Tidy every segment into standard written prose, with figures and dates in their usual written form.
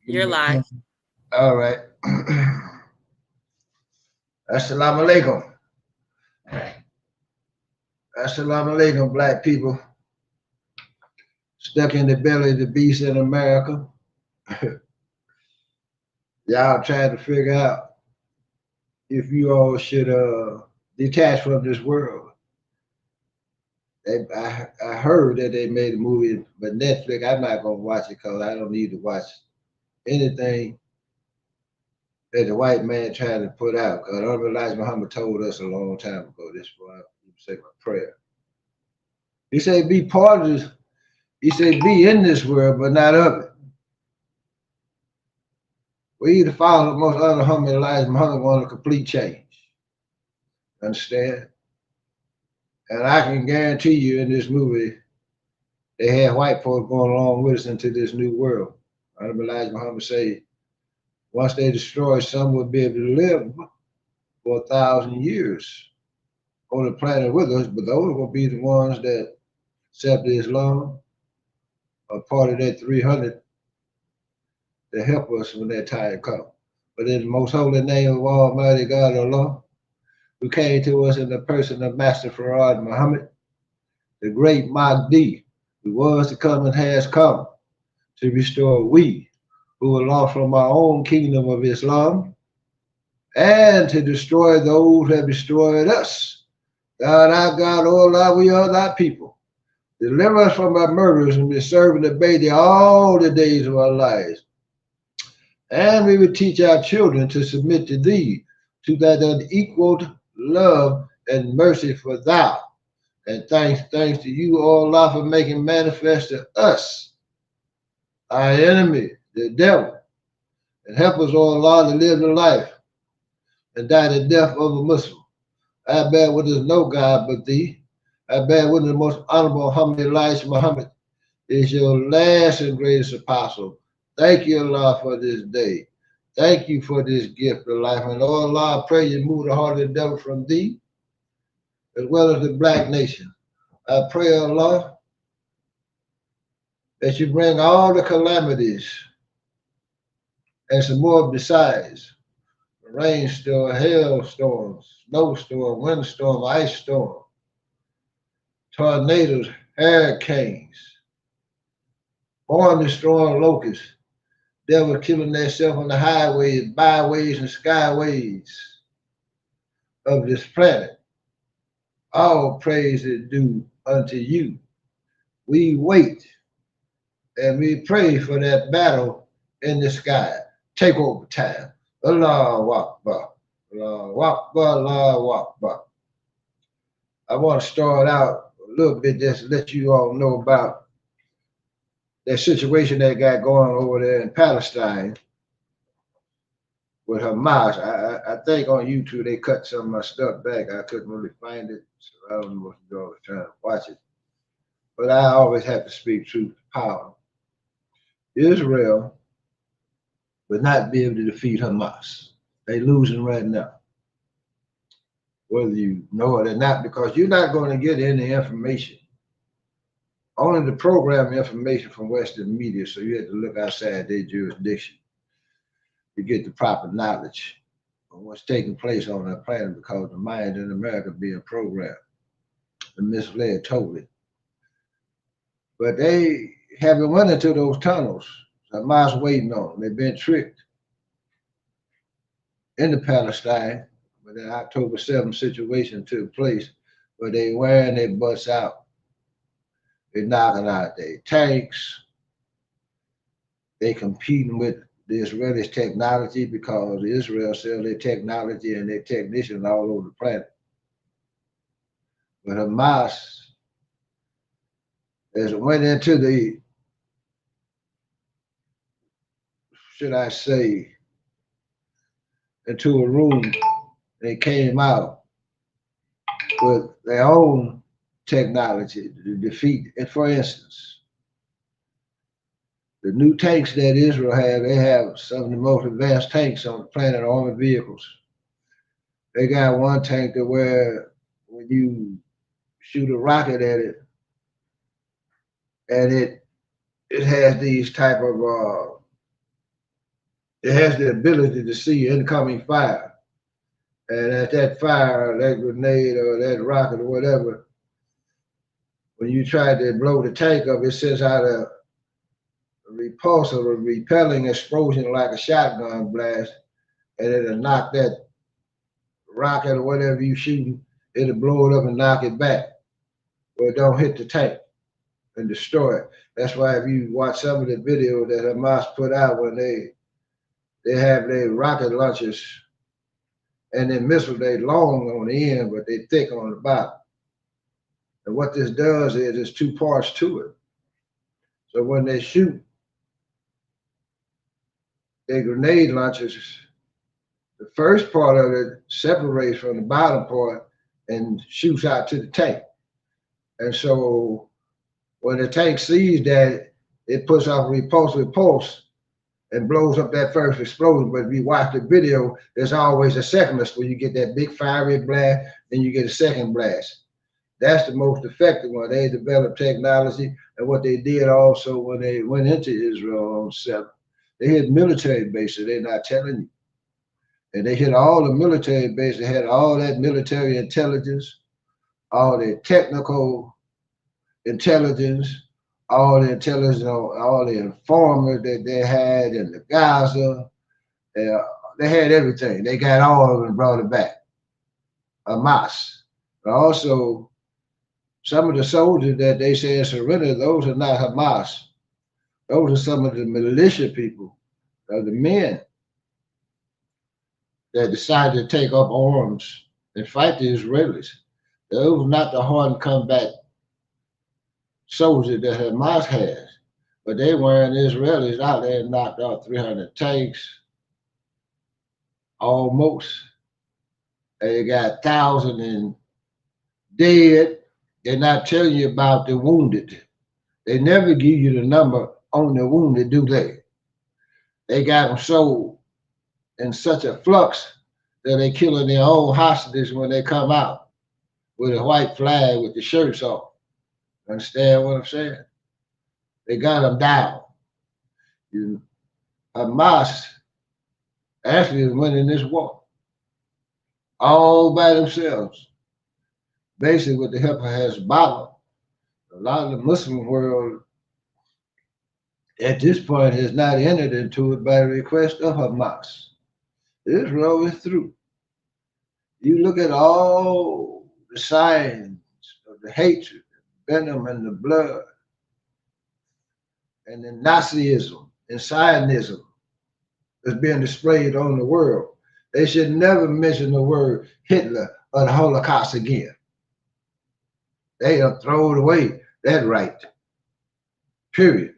You're live. All right. Assalamu alaikum. Assalamu alaikum, black people. Stuck in the belly of the beast in America. Y'all trying to figure out if you all should detach from this world. I heard that they made a movie, but Netflix, I'm not going to watch it because I don't need to watch anything that the white man trying to put out. Because Elijah Muhammad told us a long time ago, this is why I say my prayer. He said, be part of this. He said, be in this world, but not of it. We either follow the most other Muhammad Elijah Muhammad want a complete change. Understand? And I can guarantee you in this movie, they had white folks going along with us into this new world. Elijah Muhammad said, once they destroy, some will be able to live for 1,000 years on the planet with us, but those will be the ones that accept Islam, are part of that 300 to help us when that time comes. But in the most holy name of Almighty God Allah, who came to us in the person of Master Farad Muhammad, the great Mahdi, who was to come and has come to restore we who were lost from our own kingdom of Islam and to destroy those who have destroyed us. God, our God, oh Allah, we are thy people. Deliver us from our murders and be serving the baby all the days of our lives. And we would teach our children to submit to thee, to that unequaled love and mercy for thou. And thanks to you, O Allah, for making manifest to us, our enemy, the devil. And help us, O Allah, to live the life and die the death of a Muslim. I bear witness no God but thee. I bear witness the most honorable Muhammad Elijah Muhammad is your last and greatest apostle. Thank you, Allah, for this day. Thank you for this gift of life. And oh Allah, I pray you move the heart of the devil from thee, as well as the black nation. I pray, Allah, that you bring all the calamities and some more besides. Rainstorm, hailstorms, snowstorm, windstorm, ice storm, tornadoes, hurricanes, born destroying locusts, devil killing themselves on the highways, byways, and skyways of this planet. All praise is due unto you. We wait and we pray for that battle in the sky. Take over time. Allahu Akbar, Allahu Akbar, Allahu Akbar. I want to start out a little bit just to let you all know about that situation that got going over there in Palestine with Hamas. I think on YouTube they cut some of my stuff back. I couldn't really find it, so I don't know what you all was trying to watch it. But I always have to speak truth to power. Israel would not be able to defeat Hamas. They're losing right now, whether you know it or not, because you're not going to get any information. Only the program information from Western media, so you have to look outside their jurisdiction to get the proper knowledge of what's taking place on our planet, because the mind in America being programmed and misled totally. But they haven't went into those tunnels. Hamas waiting on them. They've been tricked into Palestine, but the October 7th situation took place, where they wearing their butts out. They're knocking out their tanks. They competing with the Israeli technology because Israel sells their technology and their technicians all over the planet. But Hamas has went into the, should I say, into a room. They came out with their own technology to defeat. And for instance, the new tanks that Israel have, they have some of the most advanced tanks on the planet, armored vehicles. They got one tank that where when you shoot a rocket at it, and it has these type of it has the ability to see incoming fire. And at that fire, that grenade or that rocket or whatever, when you try to blow the tank up, it sends out a repulsive or repelling explosion like a shotgun blast, and it'll knock that rocket or whatever you shooting, it'll blow it up and knock it back, where it don't hit the tank and destroy it. That's why if you watch some of the videos that Hamas put out when they have their rocket launchers and then missiles, they long on the end, but they thick on the bottom. And what this does is there's two parts to it. So when they shoot their grenade launchers, the first part of it separates from the bottom part and shoots out to the tank. And so when the tank sees that, it puts off a repulsive pulse and blows up that first explosion. But if you watch the video, there's always a second where you get that big fiery blast, then you get a second blast. That's the most effective one. They developed technology, and what they did also when they went into Israel on 7, they hit military bases. They're not telling you. And they hit all the military bases. They had all that military intelligence, all the technical intelligence, all the intelligence, all the informers that they had in the Gaza. They had everything. They got all of it and brought it back. Hamas. But also, some of the soldiers that they said surrendered, those are not Hamas. Those are some of the militia people, the men that decided to take up arms and fight the Israelis. Those were not the hardened combat soldiers that Hamas has, but they weren't Israelis out there and knocked out 300 tanks, almost. They got 1,000 and dead. They're not telling you about the wounded. They never give you the number on the wounded, do they? They got them so in such a flux that they killing their own hostages when they come out with a white flag with the shirts off. Understand what I'm saying? They got them down. Hamas actually is winning this war all by themselves. Basically, with the help of Hezbollah, a lot of the Muslim world at this point has not entered into it by request of Hamas. Israel is through. You look at all the signs of the hatred, the venom, and the blood, and the Nazism and Zionism that's being displayed on the world. They should never mention the word Hitler or the Holocaust again. They have thrown away that right, period.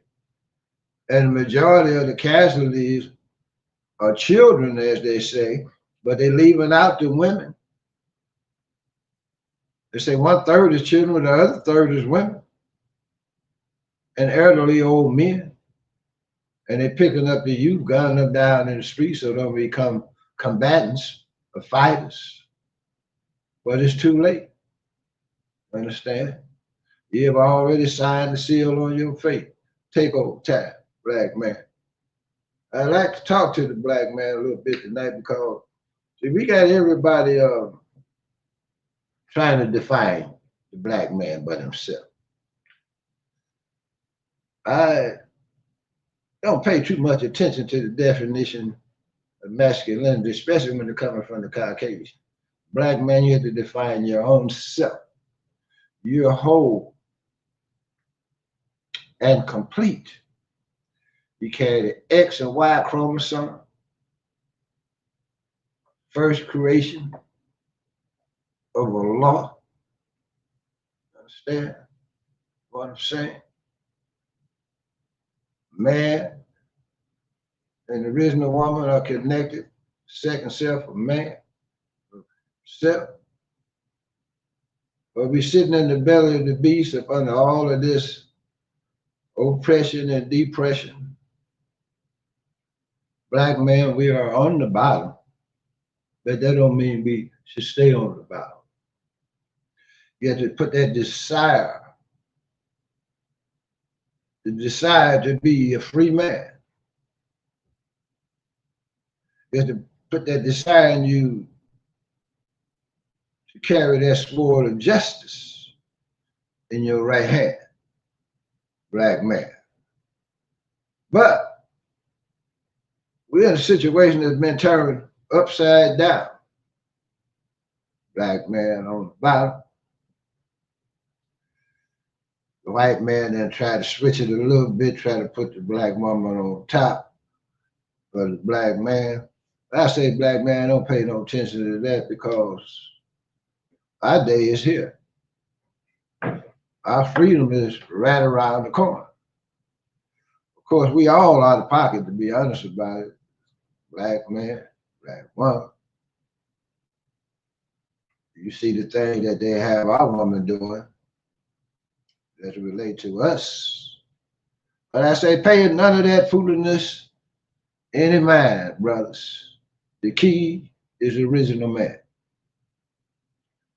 And the majority of the casualties are children, as they say, but they're leaving out the women. They say 1/3 is children, the other third is women and elderly old men. And they're picking up the youth, gunning them down in the streets so they'll become combatants or fighters. But it's too late. Understand? You have already signed the seal on your fate. Take over time, black man. I'd like to talk to the black man a little bit tonight because see, we got everybody trying to define the black man but himself. I don't pay too much attention to the definition of masculinity, especially when it's coming from the Caucasian. Black man, you have to define your own self. You're whole and complete. You carry the X and Y chromosome, first creation of Allah. Understand what I'm saying? Man and the original woman are connected. Second self of man, self. But we're sitting in the belly of the beast up under all of this oppression and depression. Black man, we are on the bottom, but that don't mean we should stay on the bottom. You have to put that desire, the desire to be a free man. is to put that desire in you to carry that sword of justice in your right hand, black man. But we're in a situation that's been turned upside down. Black man on the bottom. The white man then tried to switch it a little bit, try to put the black woman on top of the black man. I say, black man, don't pay no attention to that because our day is here. Our freedom is right around the corner. Of course, we all out of pocket, to be honest about it. Black man, black woman. You see the thing that they have our woman doing that relate to us. But I say, pay none of that foolishness any mind, brothers. The key is the original man.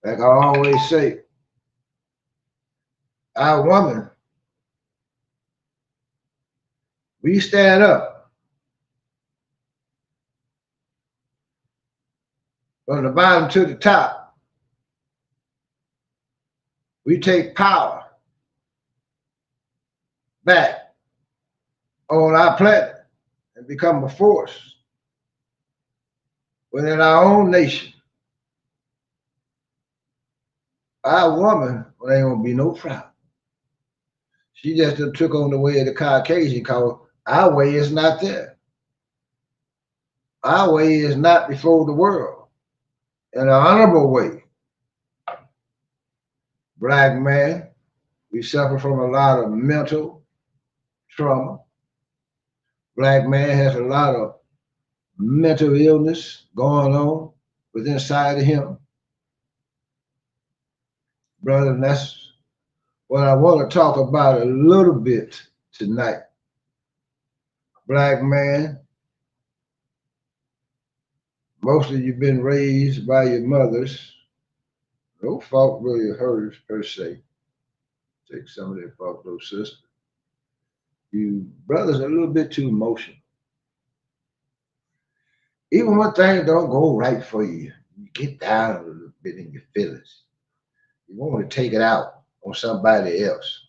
Like I always say, our woman, we stand up from the bottom to the top. We take power back on our planet and become a force within our own nation. Our woman, well, ain't gonna be no problem. She just took on the way of the Caucasian, cause our way is not there. Our way is not before the world in an honorable way. Black man, we suffer from a lot of mental trauma. Black man has a lot of mental illness going on within inside of him. Brother, and that's what I want to talk about a little bit tonight. Black man, most of you been raised by your mothers. No fault really of hers per se. Take some of that fault, though, sister. You brothers are a little bit too emotional. Even when things don't go right for you, you get down a little bit in your feelings. You want to take it out on somebody else.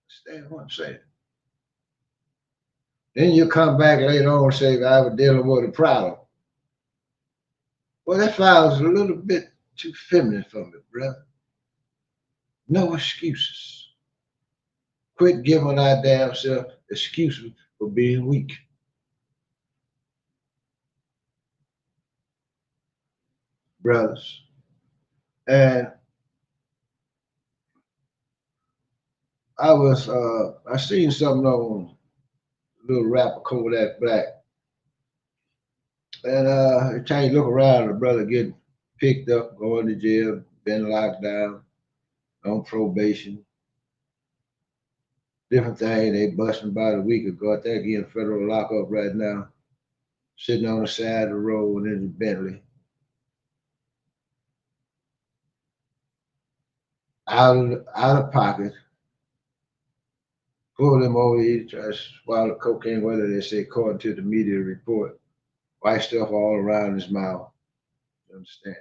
Understand what I'm saying? Then you come back later on and say, I was dealing with a problem. Well, that sounds a little bit too feminine for me, brother. No excuses. Quit giving our damn self excuses for being weak. Brothers. And I seen something on little rapper Kodak Black. And every time you look around, the brother getting picked up, going to jail, been locked down, on probation. Different thing, they busting about a week ago. I think he in federal lockup right now, sitting on the side of the road in his Bentley. Out of pocket. Pull him over, he tries to swallow cocaine, whether they say according to the media report. White stuff all around his mouth. You understand?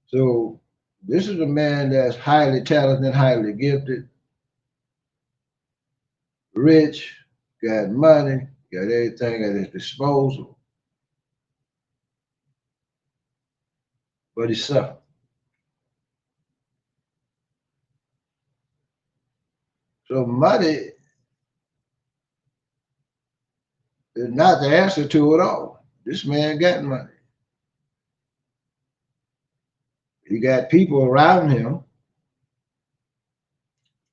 So this is a man that's highly talented, highly gifted, rich, got money, got everything at his disposal. But he suffered. So money is not the answer to it all. This man got money. He got people around him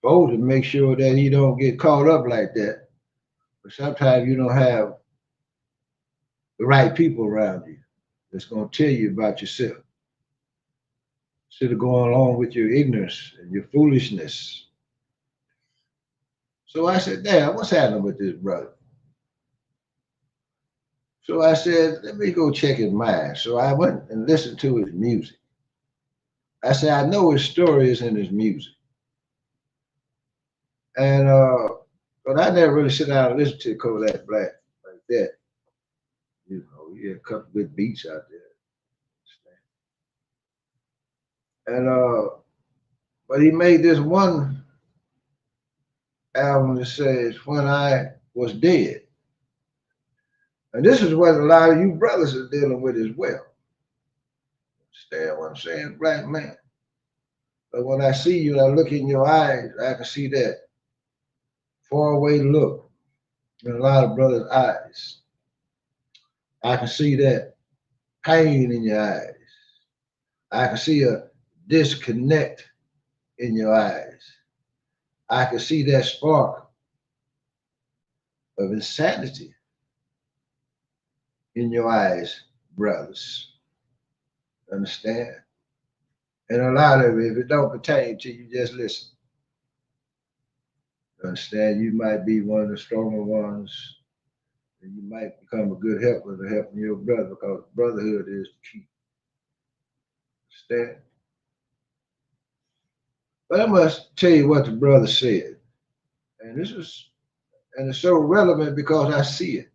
supposed to make sure that he don't get caught up like that. But sometimes you don't have the right people around you that's going to tell you about yourself. Instead of going along with your ignorance and your foolishness. So I said, damn, what's happening with this brother? So I said, let me go check his mind. So I went and listened to his music. I said, I know his story is in his music. And but I never really sit down and listen to Kodak Black like that. You know, he had a couple good beats out there. And but he made this one album that says When I Was Dead. And this is what a lot of you brothers are dealing with as well. Understand what I'm saying, black man? But when I see you and I look in your eyes, I can see that faraway look in a lot of brothers' eyes. I can see that pain in your eyes. I can see a disconnect in your eyes. I can see that spark of insanity in your eyes, brothers. Understand? And a lot of it, if it don't pertain to you, just listen. Understand? You might be one of the stronger ones, and you might become a good helper to helping your brother, because brotherhood is the key. Understand? But I must tell you what the brother said. And it's so relevant because I see it.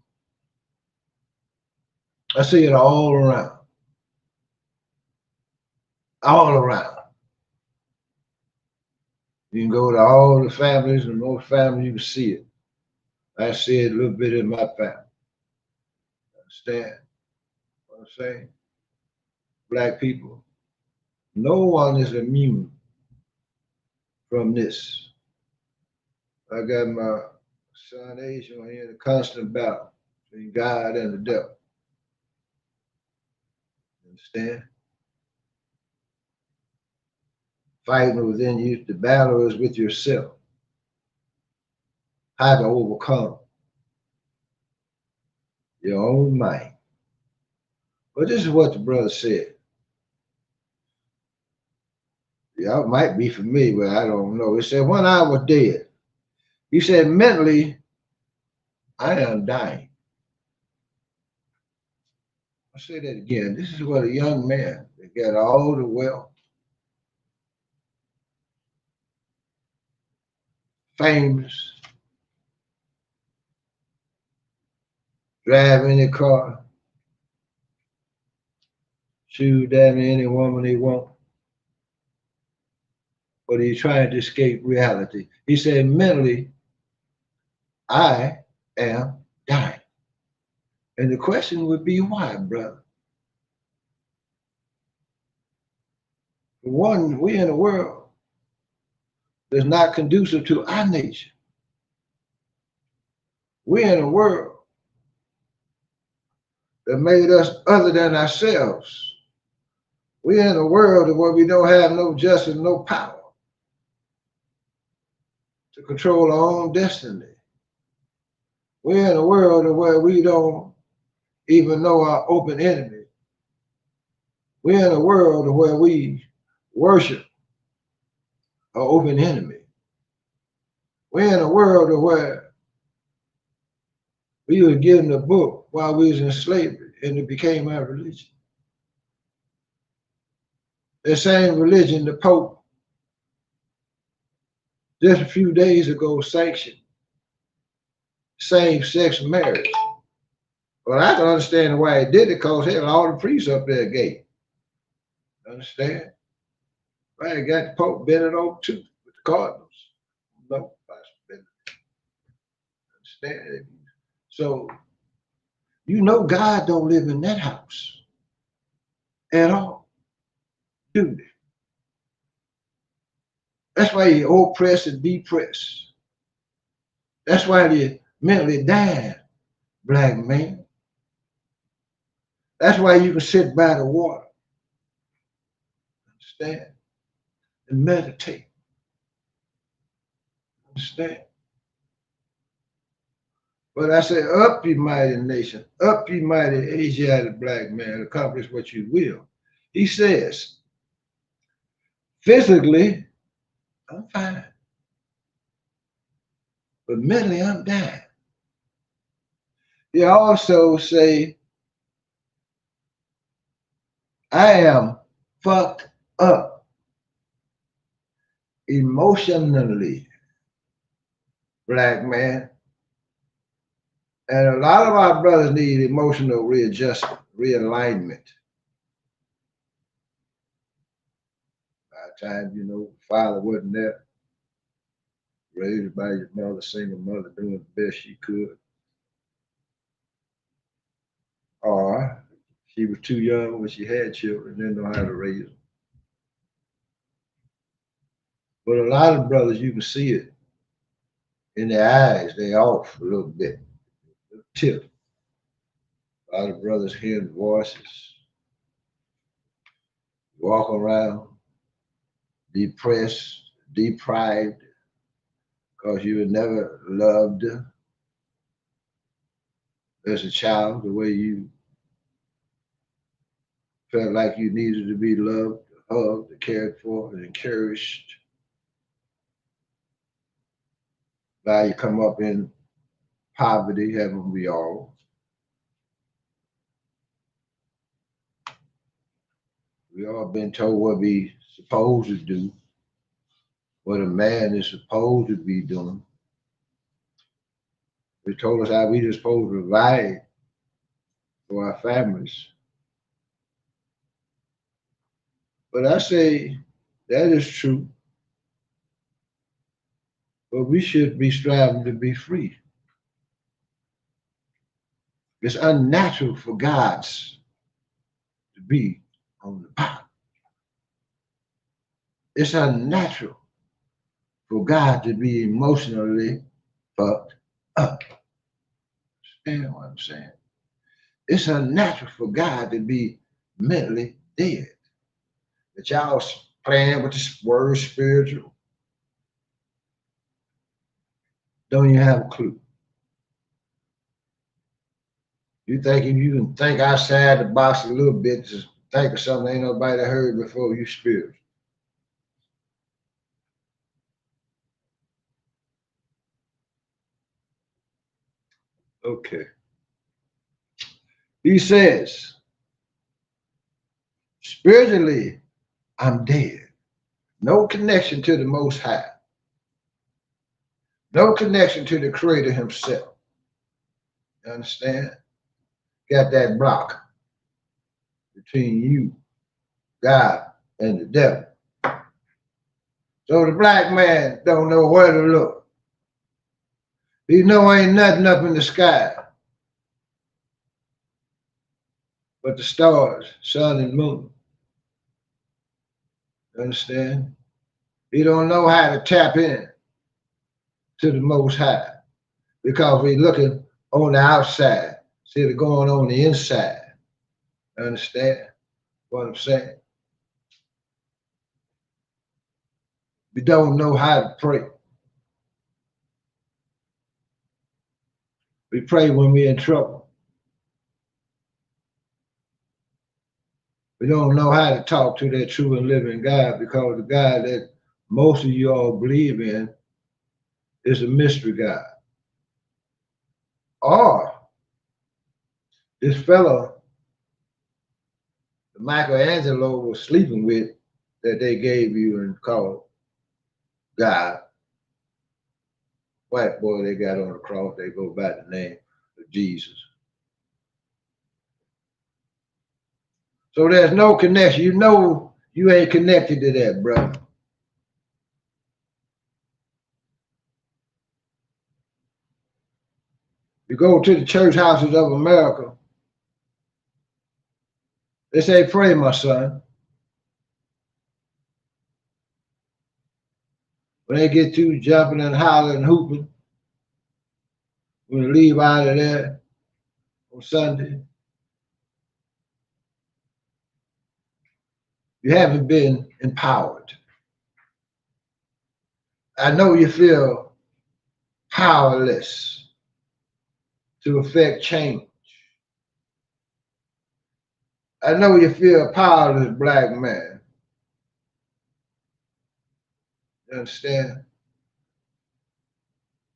I see it all around. All around. You can go to all the families, and most families you can see it. I see it a little bit in my family. Understand what I'm saying? Black people, no one is immune from this. I got my son Asian here in a constant battle between God and the devil. Understand? Fighting within you, the battle is with yourself. How to overcome your own mind. But this is what the brother said. Yeah, it might be for me, but I don't know. It said, when I was dead, he said, mentally, I am dying. I'll say that again. This is what a young man that got all the wealth, famous, drive any car, shoot down any woman he want, but he's trying to escape reality. He said, mentally, I am dying. And the question would be, why, brother? For one, we in a world that's not conducive to our nature. We're in a world that made us other than ourselves. We're in a world where we don't have no justice, no power to control our own destiny. We're in a world where we don't even know our open enemy. We're in a world where we worship our open enemy. We're in a world where we were given a book while we was in slavery, and it became our religion. The same religion the Pope just a few days ago sanctioned same-sex marriage. Well, I can understand why he did it, because hell, all the priests up there gay. Understand? Why he got the Pope bending over too with the cardinals. No possibility. Understand? So you know God don't live in that house at all, do they? That's why you oppress and depress. That's why you mentally dying, black man. That's why you can sit by the water, understand, and meditate, understand. But I say, up ye mighty nation, up ye mighty Asiatic black man, accomplish what you will. He says, physically, I'm fine, but mentally, I'm dying. He also say, I am fucked up emotionally, black man. And a lot of our brothers need emotional readjustment, realignment. By the time, you know, father wasn't there, raised by your mother, single mother, doing the best she could. Or she was too young when she had children, didn't know how to raise them. But a lot of brothers, you can see it in their eyes, they off a little bit, tip. A lot of brothers hearing voices, walk around depressed, deprived, because you were never loved as a child the way you felt like you needed to be loved, hugged, cared for, and encouraged. Now you come up in poverty, haven't we all? We all been told what we supposed to do, what a man is supposed to be doing. They told us how we just supposed to provide for our families. But I say that is true. But we should be striving to be free. It's unnatural for gods to be on the bottom. It's unnatural for God to be emotionally fucked up. Understand what I'm saying? It's unnatural for God to be mentally dead. That y'all playing with this word spiritual. Don't even have a clue. You think if you can think outside the box a little bit, just think of something ain't nobody heard before, you spiritual. Okay. He says, spiritually, I'm dead. No connection to the Most High. No connection to the Creator Himself. You understand? Got that block between you, God, and the devil. So the black man don't know where to look. He know ain't nothing up in the sky but the stars, sun and moon. You understand? He don't know how to tap in to the Most High because we looking on the outside instead of going on the inside. You understand what I'm saying? We don't know how to pray. We pray when we're in trouble. We don't know how to talk to that true and living God because the God that most of you all believe in is a mystery God. Or this fellow that Michelangelo was sleeping with that they gave you and called God. White boy they got on the cross, they go by the name of Jesus. So there's no connection. You know you ain't connected to that, brother. You go to the church houses of America, they say, pray, my son. When they get through jumping and hollering and hooping, when they leave out of there on Sunday, you haven't been empowered. I know you feel powerless to affect change. I know you feel powerless, black man. You understand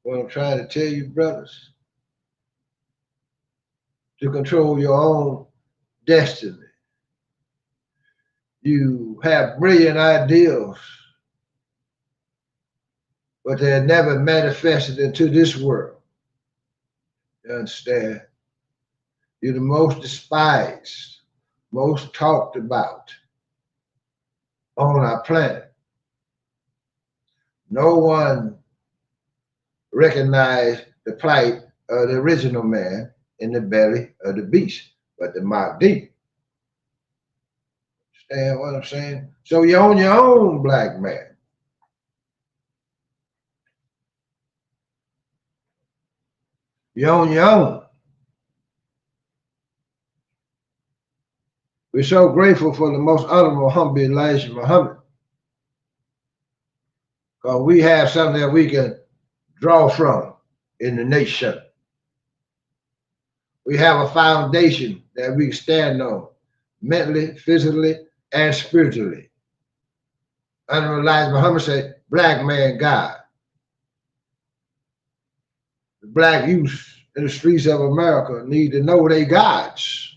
what I'm trying to tell you, brothers? To control your own destiny. You have brilliant ideals, but they're never manifested into this world. You understand? You're the most despised, most talked about on our planet. No one recognized the plight of the original man in the belly of the beast, but the Mahdi. Understand what I'm saying? So you're on your own, black man. You're on your own. We're so grateful for the most honorable, humble Elijah Muhammad, because we have something that we can draw from in the nation. We have a foundation that we stand on mentally, physically, and spiritually. Honorable Elijah Muhammad said, black man God. The black youth in the streets of America need to know they gods.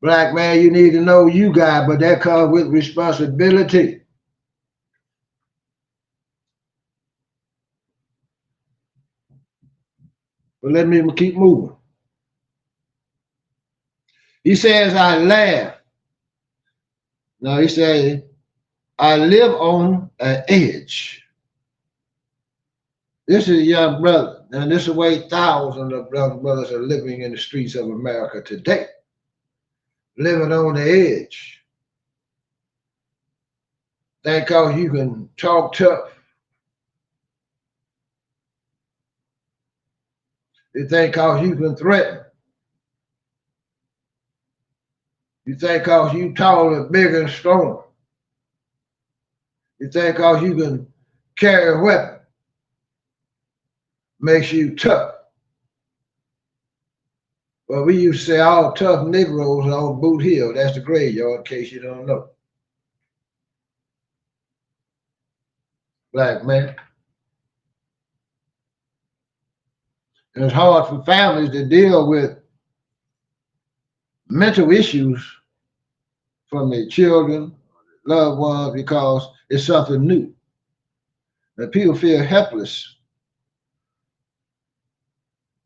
Black man, you need to know you God, but that comes with responsibility. But let me keep moving. He says, I laugh. Now he says, I live on an edge. This is a young brother, and this is the way thousands of brothers are living in the streets of America today. Living on the edge. Think because you can talk tough. You think because you can threaten. You think because you taller, bigger, and stronger. You think because you can carry a weapon makes you tough. Well, we used to say all tough Negroes are on Boot Hill. That's the graveyard, in case you don't know. Black man. And it's hard for families to deal with mental issues from their children, loved ones, because it's something new. And people feel helpless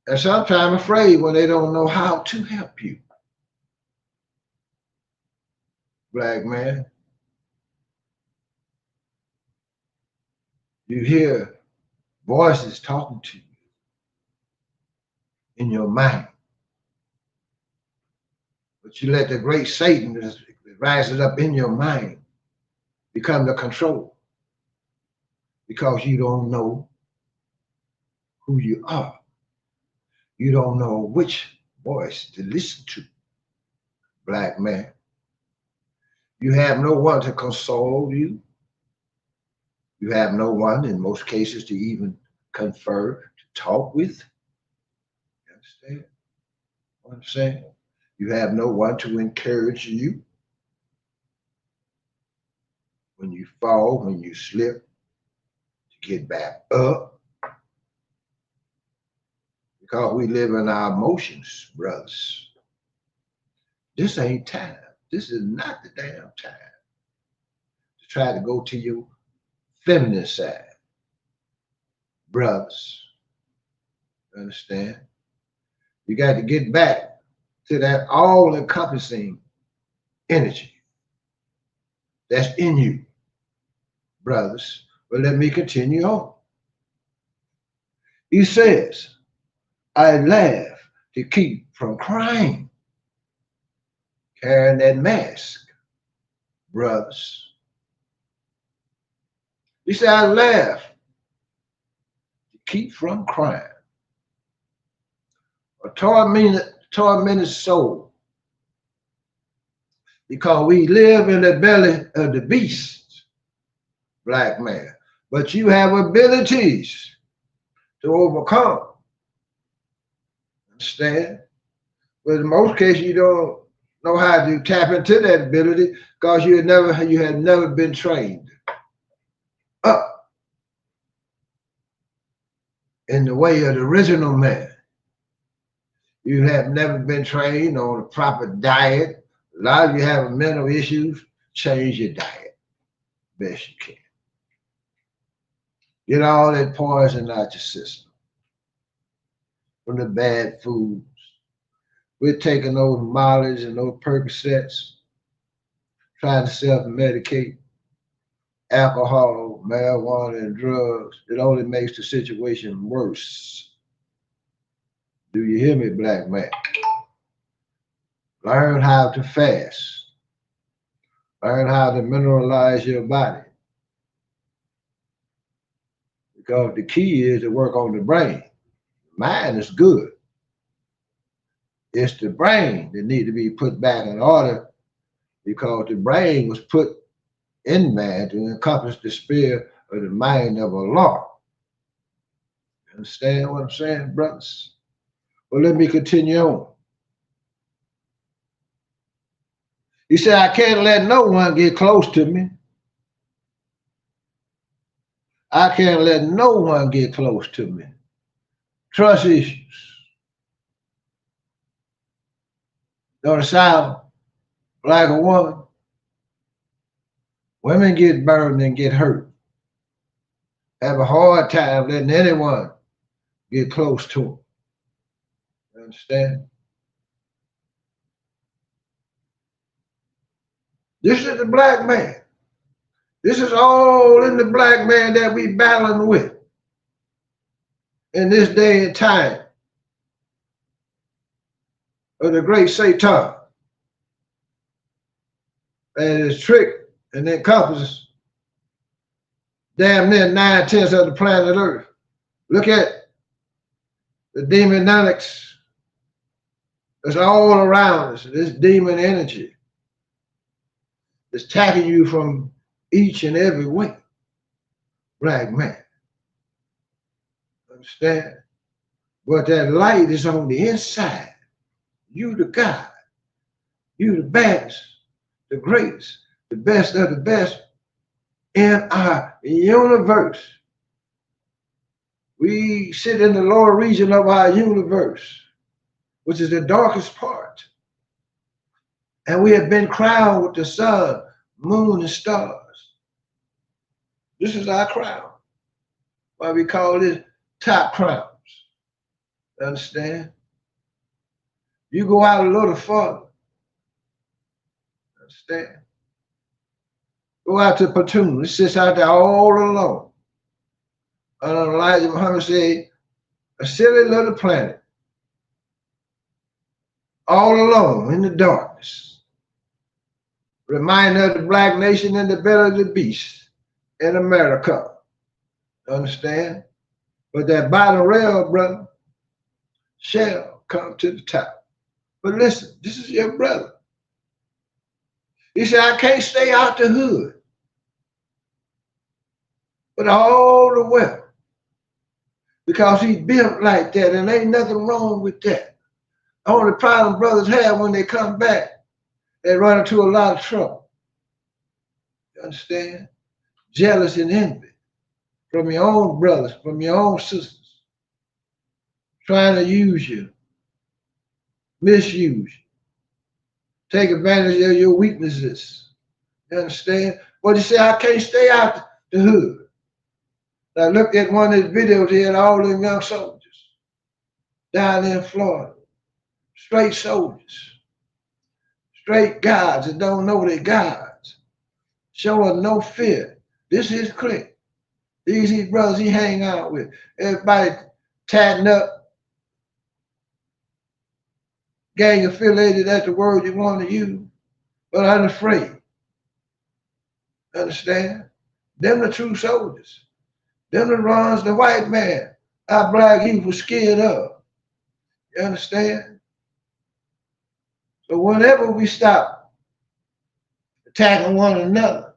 and sometimes afraid when they don't know how to help you. Black man. You hear voices talking to you in your mind. But you let the great Satan that rises up in your mind become the control, because you don't know who you are. You don't know which voice to listen to, black man. You have no one to console you. You have no one, in most cases, to even confer, to talk with. You understand what I'm saying? You have no one to encourage you when you fall, when you slip, to get back up. Because we live in our emotions, brothers. This ain't time. This is not the damn time to try to go to your feminine side, brothers. Understand? You got to get back to that all-encompassing energy that's in you, brothers. But let me continue on. He says, I laugh to keep from crying, carrying that mask, brothers. He said, I laugh to keep from crying. A tormented soul, because we live in the belly of the beast, black man. But you have abilities to overcome. Understand? But in most cases, you don't know how to tap into that ability because you had never been trained up in the way of the original man. You have never been trained on a proper diet. A lot of you have mental issues. Change your diet best you can. Get all that poison out your system from the bad foods. We're taking those Mollies and those Percocets, trying to self-medicate, alcohol, marijuana, and drugs. It only makes the situation worse. Do you hear me, black man? Learn how to fast. Learn how to mineralize your body. Because the key is to work on the brain. Mind is good. It's the brain that needs to be put back in order, because the brain was put in man to encompass the spirit of the mind of Allah. You understand what I'm saying, brothers? Well, let me continue on. He said, I can't let no one get close to me. I can't let no one get close to me. Trust issues. Don't sound like a woman. Women get burned and get hurt. Have a hard time letting anyone get close to them. You understand? This is the black man. This is all in the black man that we battling with in this day and time of the great Satan. And his trick and encompasses damn near 9/10 of the planet Earth. Look at the demonics that's all around us. This demon energy is attacking you from each and every way, black man. Understand? But that light is on the inside. You the God. You the baddest, the greatest, the best of the best in our universe. We sit in the lower region of our universe, which is the darkest part. And we have been crowned with the sun, moon, and stars. This is our crown. Why we call it top crowns. Understand? You go out a little further. Understand? Go out to Platoon. It sits out there all alone. And Elijah Muhammad said, a silly little planet, all alone in the darkness. Reminder of the black nation in the belly of the beast in America. Understand? But that bottom rail, brother, shall come to the top. But listen, this is your brother. He said, I can't stay out the hood. But all the wealth. Because he's built like that, and ain't nothing wrong with that. The only problem brothers have when they come back, they run into a lot of trouble. You understand? Jealous and envy from your own brothers, from your own sisters, trying to use you, misuse you, take advantage of your weaknesses. You understand? But he said, I can't stay out the hood. I looked at one of his videos, he had all them young soldiers down in Florida, straight soldiers, straight guards that don't know they're guards, showing no fear. This is clique. These his brothers he hang out with. Everybody tatting up, gang affiliated, that's the word you want to use, but unafraid. Understand? Them the true soldiers. Them the runs the white man, our black youth was scared of. You understand? So whenever we stop attacking one another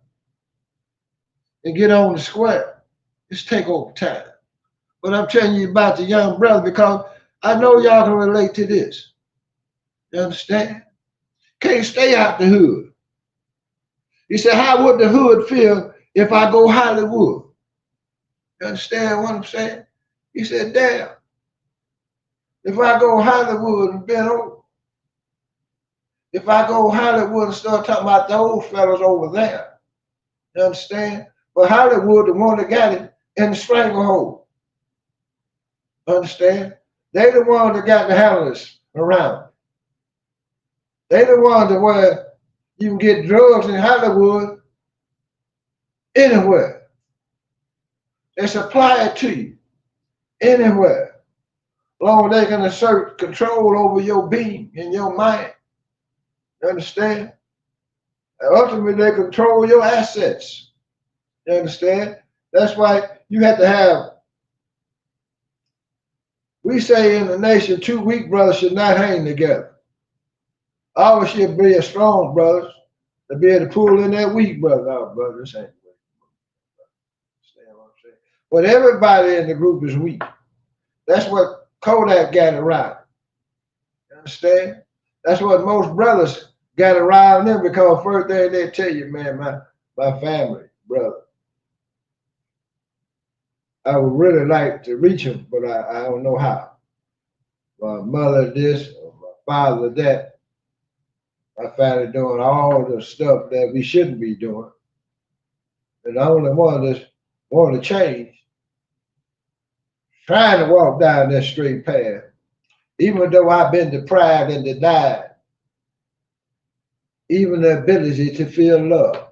and get on the square, it's take over time. But I'm telling you about the young brother because I know y'all can relate to this. You understand? Can't stay out the hood. He said, how would the hood feel if I go Hollywood? You understand what I'm saying? He said, damn, if I go Hollywood and bend over, if I go Hollywood and start talking about the old fellas over there, you understand? But Hollywood, the one that got it, in the stranglehold. Understand? They the ones that got the handlers around. They the ones that where you can get drugs in Hollywood anywhere. They supply it to you anywhere. As long as they can assert control over your being and your mind. You understand? And ultimately, they control your assets. You understand? That's why you have to have, we say in the nation, two weak brothers should not hang together. Always should be a strong brothers to be able to pull in that weak brother. Oh, brother, this ain't weak. Understand what I'm saying? But everybody in the group is weak. That's what Kodak got around. You understand? That's what most brothers got around them, because first thing they tell you, man, my family, brother. I would really like to reach him, but I don't know how. My mother this, or my father that. My family doing all the stuff that we shouldn't be doing. And the only one that's want to change, trying to walk down that straight path, even though I've been deprived and denied even the ability to feel love.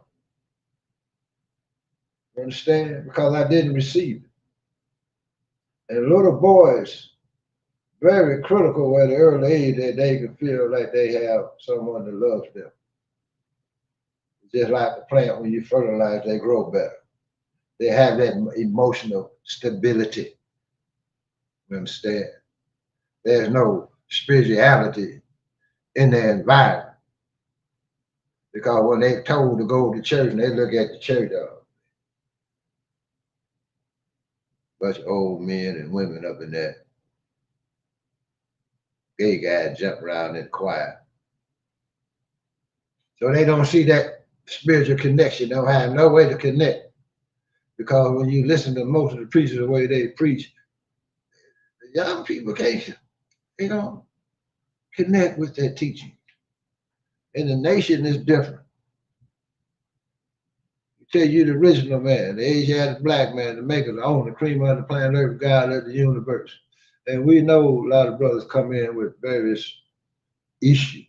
You understand? Because I didn't receive it. And little boys, very critical at an early age that they can feel like they have someone that loves them. Just like the plant, when you fertilize, they grow better. They have that emotional stability. You understand? There's no spirituality in their environment. Because when they're told to go to church, and they look at the church, bunch of old men and women up in there. Gay guys jump around in the choir. So they don't see that spiritual connection. They don't have no way to connect. Because when you listen to most of the preachers, the way they preach, the young people can't, they don't connect with their teaching. And the nation is different. Tell you the original man, the Asiatic black man, the maker, the owner, the cream of the planet Earth, God of the universe. And we know a lot of brothers come in with various issues.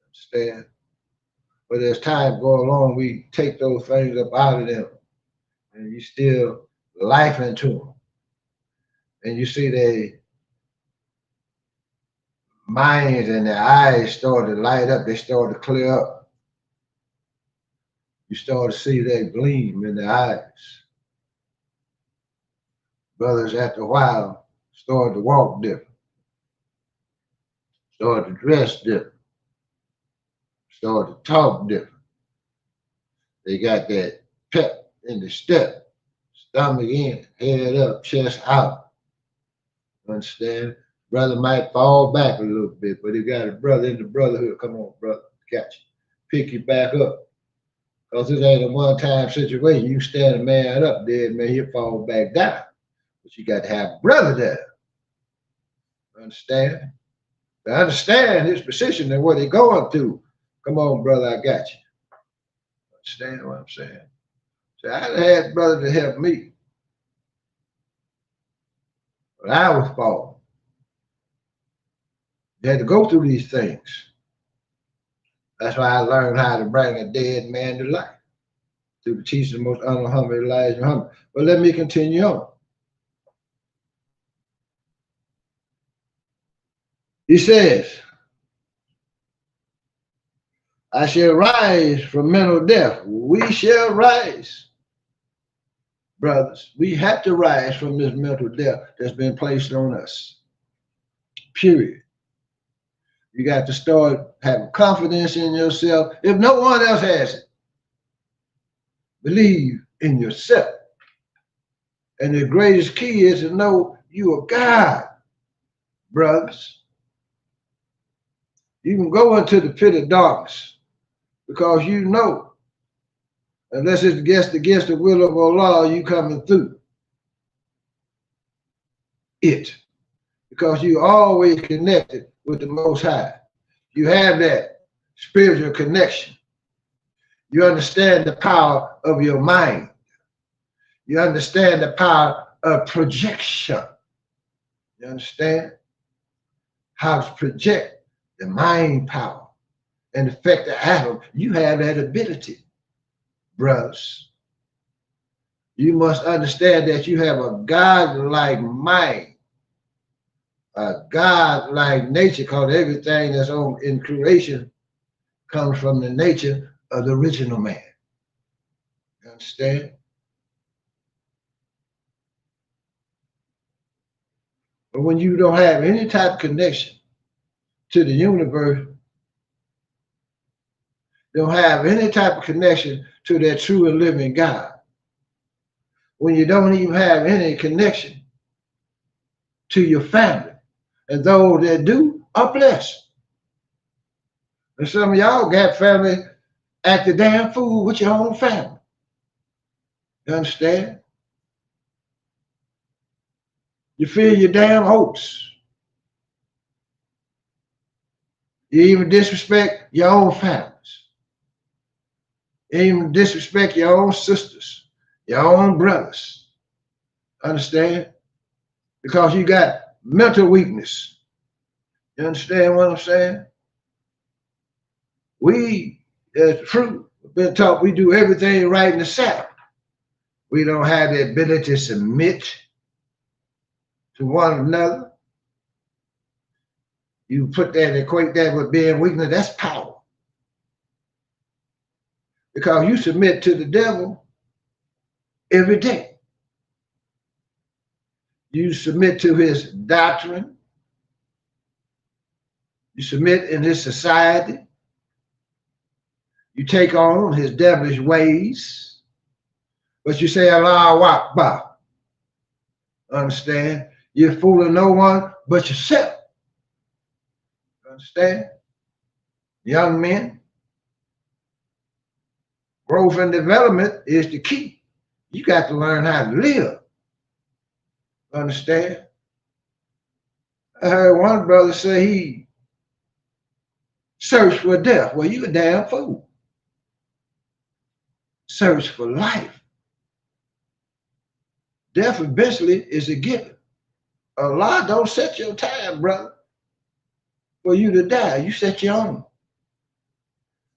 Understand? But as time goes along, we take those things up out of them, and you still life into them. And you see their minds and their eyes start to light up, they start to clear up. You start to see that gleam in their eyes. Brothers, after a while, start to walk different, start to dress different, start to talk different. They got that pep in the step, stomach in, head up, chest out. Understand? Brother might fall back a little bit, but he got a brother in the brotherhood. Come on, brother, catch you, pick you back up. Because this ain't a one-time situation. You stand a man up, dead man, he'll fall back down. But you got to have a brother there. Understand? To understand his position and what he's going through. Come on, brother, I got you. Understand what I'm saying? So I had brothers to help me. But I was falling. You had to go through these things. That's why I learned how to bring a dead man to life through the teaching of the most unhumble Elijah Muhammad. But let me continue on. He says, I shall rise from mental death. We shall rise. Brothers, we have to rise from this mental death that's been placed on us. Period. You got to start having confidence in yourself. If no one else has it, believe in yourself. And the greatest key is to know you are God, brothers. You can go into the pit of darkness because you know, unless it's against the will of Allah, you coming through it. Because you always connected with the Most High. You have that spiritual connection. You understand the power of your mind. You understand the power of projection. You understand how to project the mind power and affect the atom. You have that ability, brothers. You must understand that you have a God-like mind, a God-like nature, because everything that's in creation comes from the nature of the original man. You understand? But when you don't have any type of connection to the universe, don't have any type of connection to that true and living God, when you don't even have any connection to your family, and those that do are blessed. And some of y'all got family act the damn fool with your own family. You understand? You feel your damn hopes. You even disrespect your own families. You even disrespect your own sisters, your own brothers. Understand? Because you got mental weakness. You understand what I'm saying? We, as truth, have been taught we do everything right in the Sabbath. We don't have the ability to submit to one another. You put that, equate that with being weakness, that's power. Because you submit to the devil every day. You submit to his doctrine. You submit in his society. You take on his devilish ways. But you say, Allah Akbar. Understand? You're fooling no one but yourself. Understand? Young men, growth and development is the key. You got to learn how to live. Understand? I heard one brother say he searched for death. Well, you a damn fool. Search for life. Death eventually is a given. Allah don't set your time, brother, for you to die. You set your own.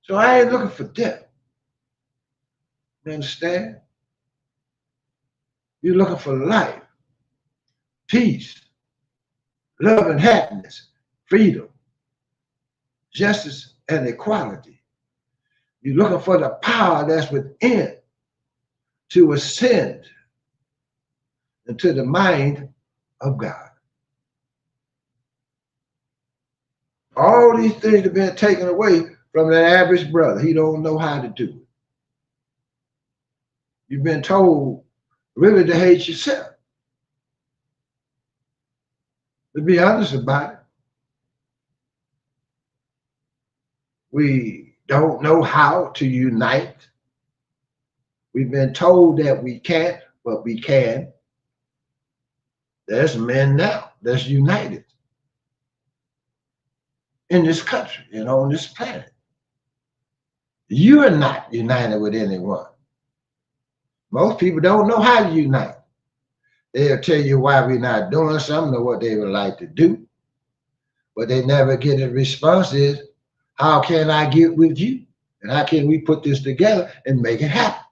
So I ain't looking for death. You understand? You're looking for life, peace, love and happiness, freedom, justice and equality. You're looking for the power that's within to ascend into the mind of God. All these things have been taken away from the average brother. He don't know how to do it. You've been told really to hate yourself. To be honest about it, we don't know how to unite. We've been told that we can't, but we can. There's men now that's united in this country and on this planet. You are not united with anyone. Most people don't know how to unite. They'll tell you why we're not doing something or what they would like to do. But they never get a response is, how can I get with you? And how can we put this together and make it happen?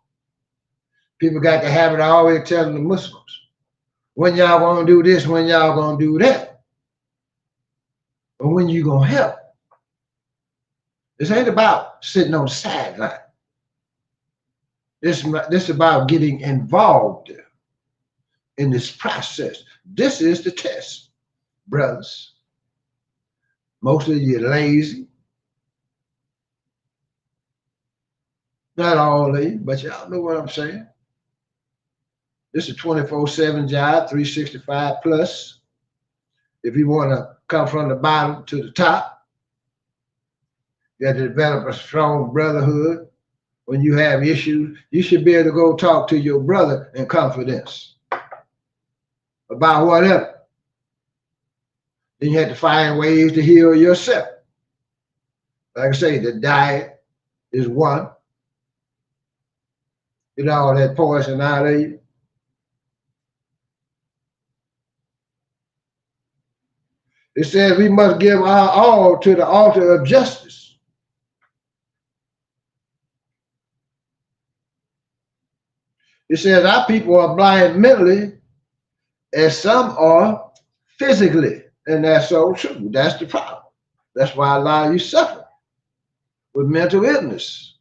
People got the habit of always telling the Muslims, when y'all gonna do this, when y'all gonna do that. But when you gonna help? This ain't about sitting on the sideline. This is about getting involved in this process. This is the test, brothers. Most of you are lazy. Not all of you, but y'all know what I'm saying. This is a 24/7 job, 365 plus. If you want to come from the bottom to the top, you have to develop a strong brotherhood. When you have issues, you should be able to go talk to your brother in confidence about whatever. Then you have to find ways to heal yourself. Like I say, the diet is one. Get all that poison out of you. It says we must give our all to the altar of justice. It says our people are blind mentally as some are physically. And that's so true. That's the problem. That's why a lot of you suffer with mental illness,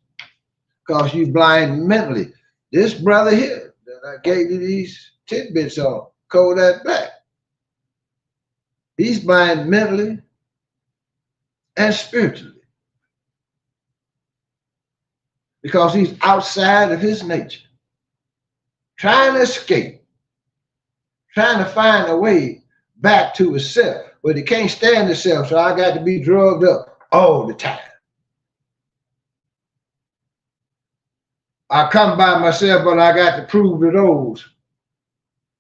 because you blind mentally. This brother here that I gave you these tidbits on, Kodak Black, he's blind mentally and spiritually because he's outside of his nature, trying to escape, trying to find a way back to himself, but he can't stand himself, so I got to be drugged up all the time. I come by myself, but I got to prove to those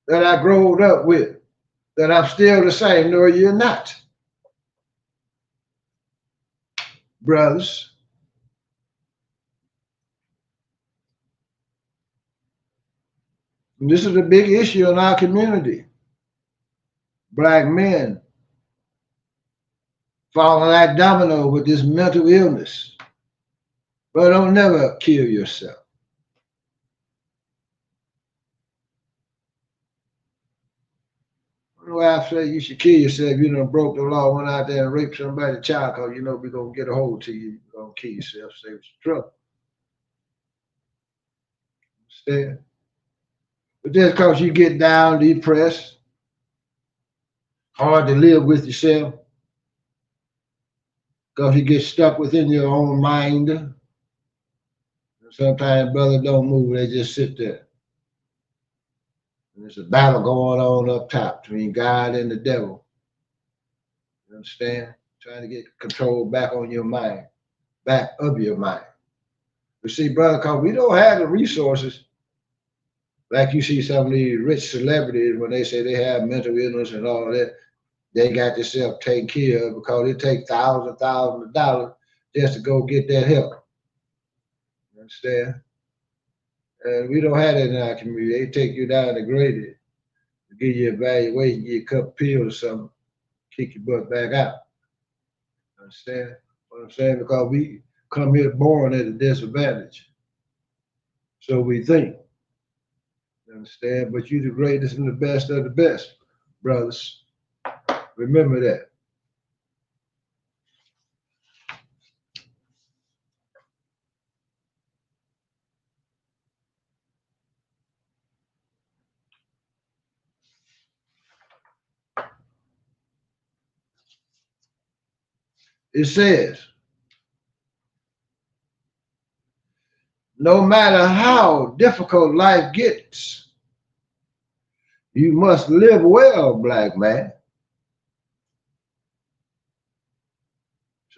that I growed up with that I'm still the same. No, you're not, brothers. And this is a big issue in our community. Black men falling like domino with this mental illness. But don't never kill yourself. Why I say you should kill yourself, you done broke the law, went out there and raped somebody's child, because you know we're going to get a hold to you. You're going to kill yourself, save some trouble. Understand? But just because you get down, depressed, hard to live with yourself, because you get stuck within your own mind. And sometimes brothers don't move, they just sit there. And there's a battle going on up top between God and the devil. You understand? Trying to get control back on your mind, back of your mind. But see, brother, because we don't have the resources, like you see some of these rich celebrities when they say they have mental illness and all that, they got themselves taken care of because it takes thousands of dollars just to go get that help. You understand? And we don't have that in our community. They take you down to Grady, give you an evaluation, give you a couple pills or something, kick your butt back out. Understand what I'm saying? Because we come here born at a disadvantage. So we think. Understand? But you're the greatest and the best of the best, brothers. Remember that. It says, no matter how difficult life gets, you must live well, black man.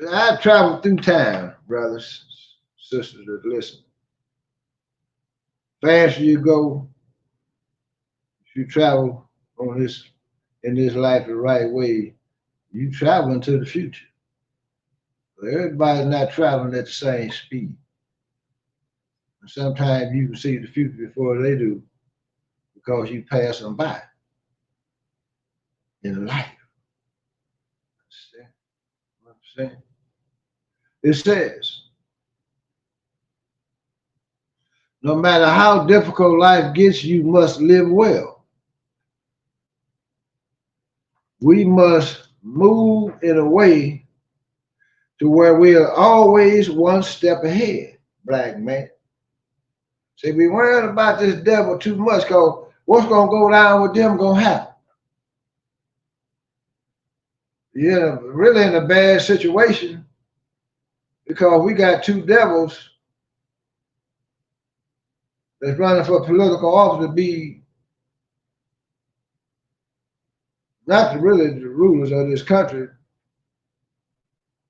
So I traveled through time, brothers, sisters that listen. Faster you go, if you travel on this in this life the right way, you travel into the future. But everybody's not traveling at the same speed. And sometimes you can see the future before they do because you pass them by in life. Understand what I'm saying? It says, no matter how difficult life gets, you must live well. We must move in a way to where we are always one step ahead, black man. See, we worrying about this devil too much because what's going to go down with them going to happen. You're really in a bad situation because we got two devils that's running for political office to be not really the rulers of this country.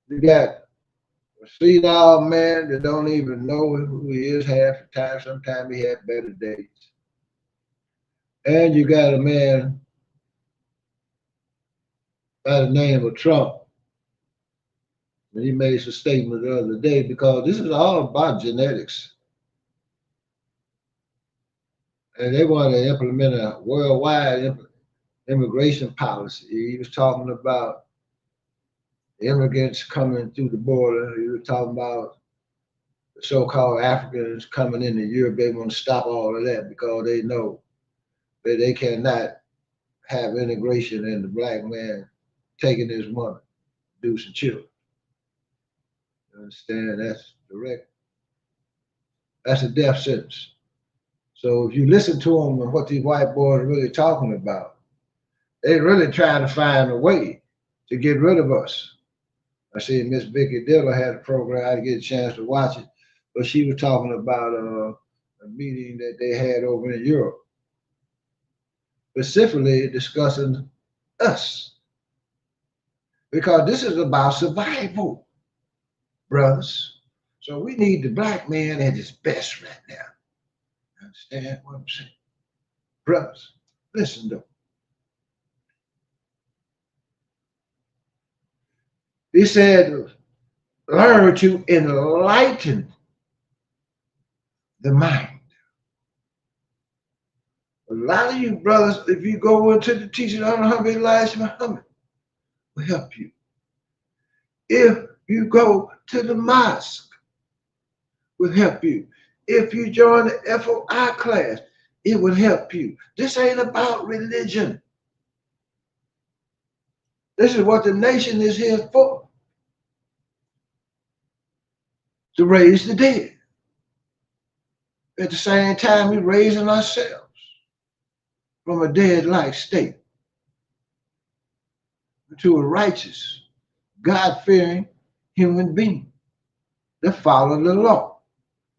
You got a senile man that don't even know who he is half the time. Sometimes he had better days. And you got a man by the name of Trump. And he made some statement the other day because this is all about genetics. And they want to implement a worldwide immigration policy. He was talking about immigrants coming through the border. You were talking about the so-called Africans coming into Europe. They want to stop all of that because they know that they cannot have integration in the black man taking his woman, producing children. You understand? That's direct. That's a death sentence. So if you listen to them and what these white boys are really talking about, they really trying to find a way to get rid of us. I see Miss Vicky Diller had a program. I didn't get a chance to watch it, but she was talking about a meeting that they had over in Europe, specifically discussing us. Because this is about survival, brothers. So we need the black man at his best right now. Understand what I'm saying? Brothers, listen though. He said, learn to enlighten the mind. A lot of you brothers, if you go into the teaching on Elijah Muhammad, will help you. If you go to the mosque, will help you. If you join the FOI class, it will help you. This ain't about religion. This is what the nation is here for. To raise the dead. At the same time, we're raising ourselves from a dead-like state to a righteous, God-fearing human being that follow the law,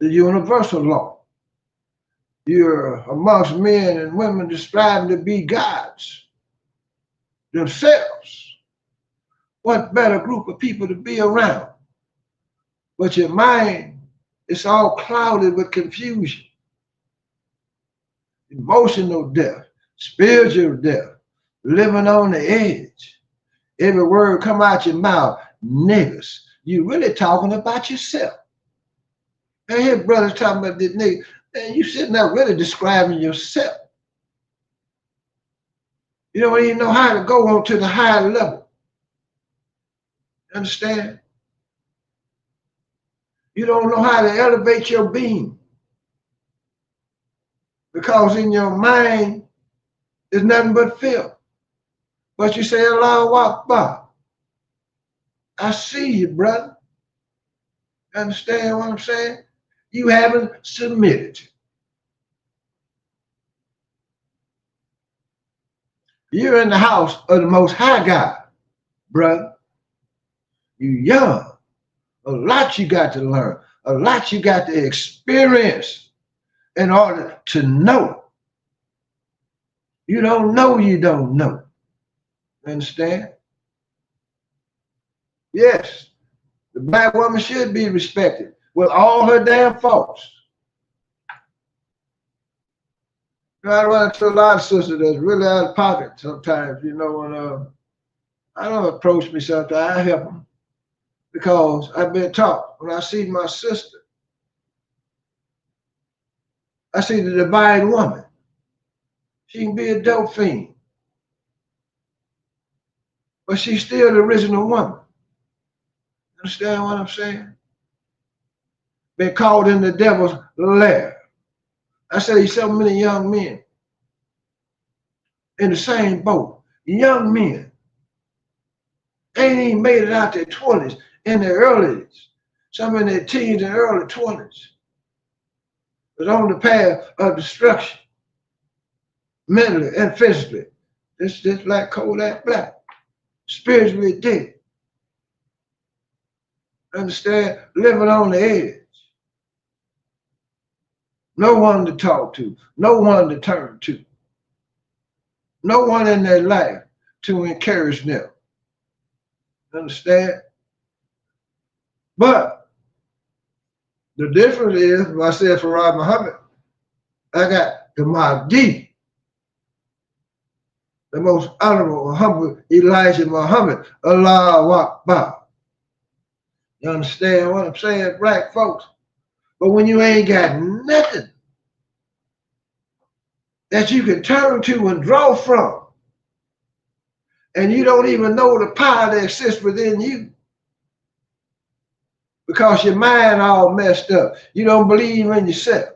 the universal law. You're amongst men and women described to be gods themselves. What better group of people to be around? But your mind is all clouded with confusion, emotional death, spiritual death, living on the edge. Every word come out your mouth, niggas. You really talking about yourself. I hear brothers talking about this nigga. Man, you sitting there really describing yourself. You don't even know how to go on to the higher level. Understand? You don't know how to elevate your being. Because in your mind, there's nothing but fear. But you say, Allahu Akbar. I see you, brother. Understand what I'm saying? You haven't submitted. You're in the house of the Most High God, brother. You young. A lot you got to learn. A lot you got to experience in order to know. You don't know you don't know. Understand? Yes, the black woman should be respected with all her damn faults. I run into a lot of sisters that's really out of pocket sometimes, you know, when I don't approach me sometimes, I help them. Because I've been taught, when I see my sister, I see the divine woman. She can be a dope fiend, but she's still the original woman. Understand what I'm saying? Been caught in the devil's lair. I say so many young men in the same boat. Young men ain't even made it out their 20s, in their early, some in their teens and early 20s, was on the path of destruction, mentally and physically. This like Kodak Black, spiritually dead. Understand? Living on the edge. No one to talk to, no one to turn to, no one in their life to encourage them. Understand? But the difference is, when I said Farad Muhammad, I got the Mahdi, the most honorable, humble Elijah Muhammad, Allahu Akbar. You understand what I'm saying, black folks? But when you ain't got nothing that you can turn to and draw from, And you don't even know the power that exists within you because your mind all messed up. You don't believe in yourself.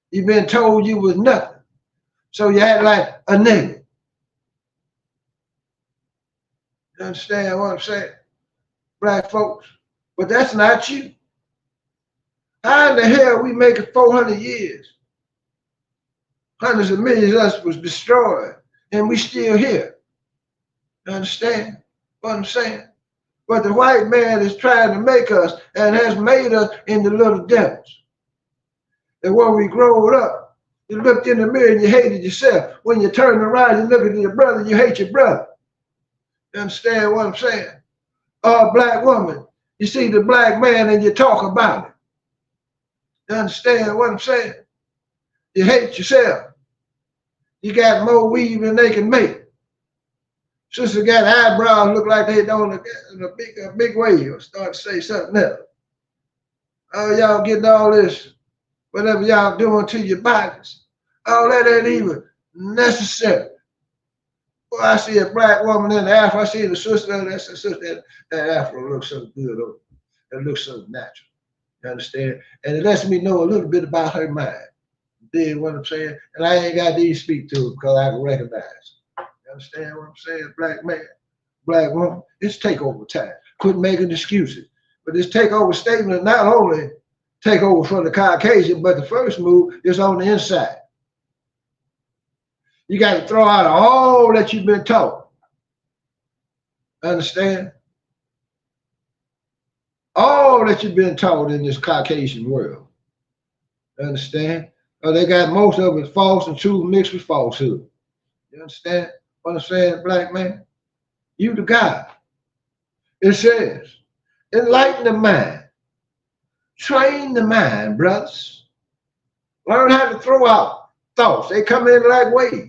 You've been told you was nothing. So you act like a nigga. You understand what I'm saying? Black folks. But that's not you. How in the hell we make it 400 years? Hundreds of millions of us was destroyed, and we still here. You understand what I'm saying? But the white man is trying to make us and has made us into little devils. And when we growed up, you looked in the mirror and you hated yourself. When you turn around, you look at your brother, you hate your brother. You understand what I'm saying? Black woman, you see the black man and you talk about it. You understand what I'm saying? You hate yourself. You got more weave than they can make. Sister got eyebrows look like they don't in a big way. Or start to say something else. Oh, y'all getting all this, whatever y'all doing to your bodies. All that ain't even necessary. Well, I see a black woman in the afro. I see the sister. That's the sister. That afro looks so good. It looks so natural. You understand? And it lets me know a little bit about her mind. You dig what I'm saying? And I ain't got to speak to her because I can recognize. You understand what I'm saying? Black man, black woman. It's takeover time. Quit making excuses. But this takeover statement not only take over for the Caucasian, but the first move is on the inside. You got to throw out all that you've been taught. Understand? All that you've been taught in this Caucasian world. Understand? They got most of it false and true mixed with falsehood. You understand what I'm saying, black man? You the God. It says, enlighten the mind. Train the mind, brothers. Learn how to throw out thoughts. They come in like waves.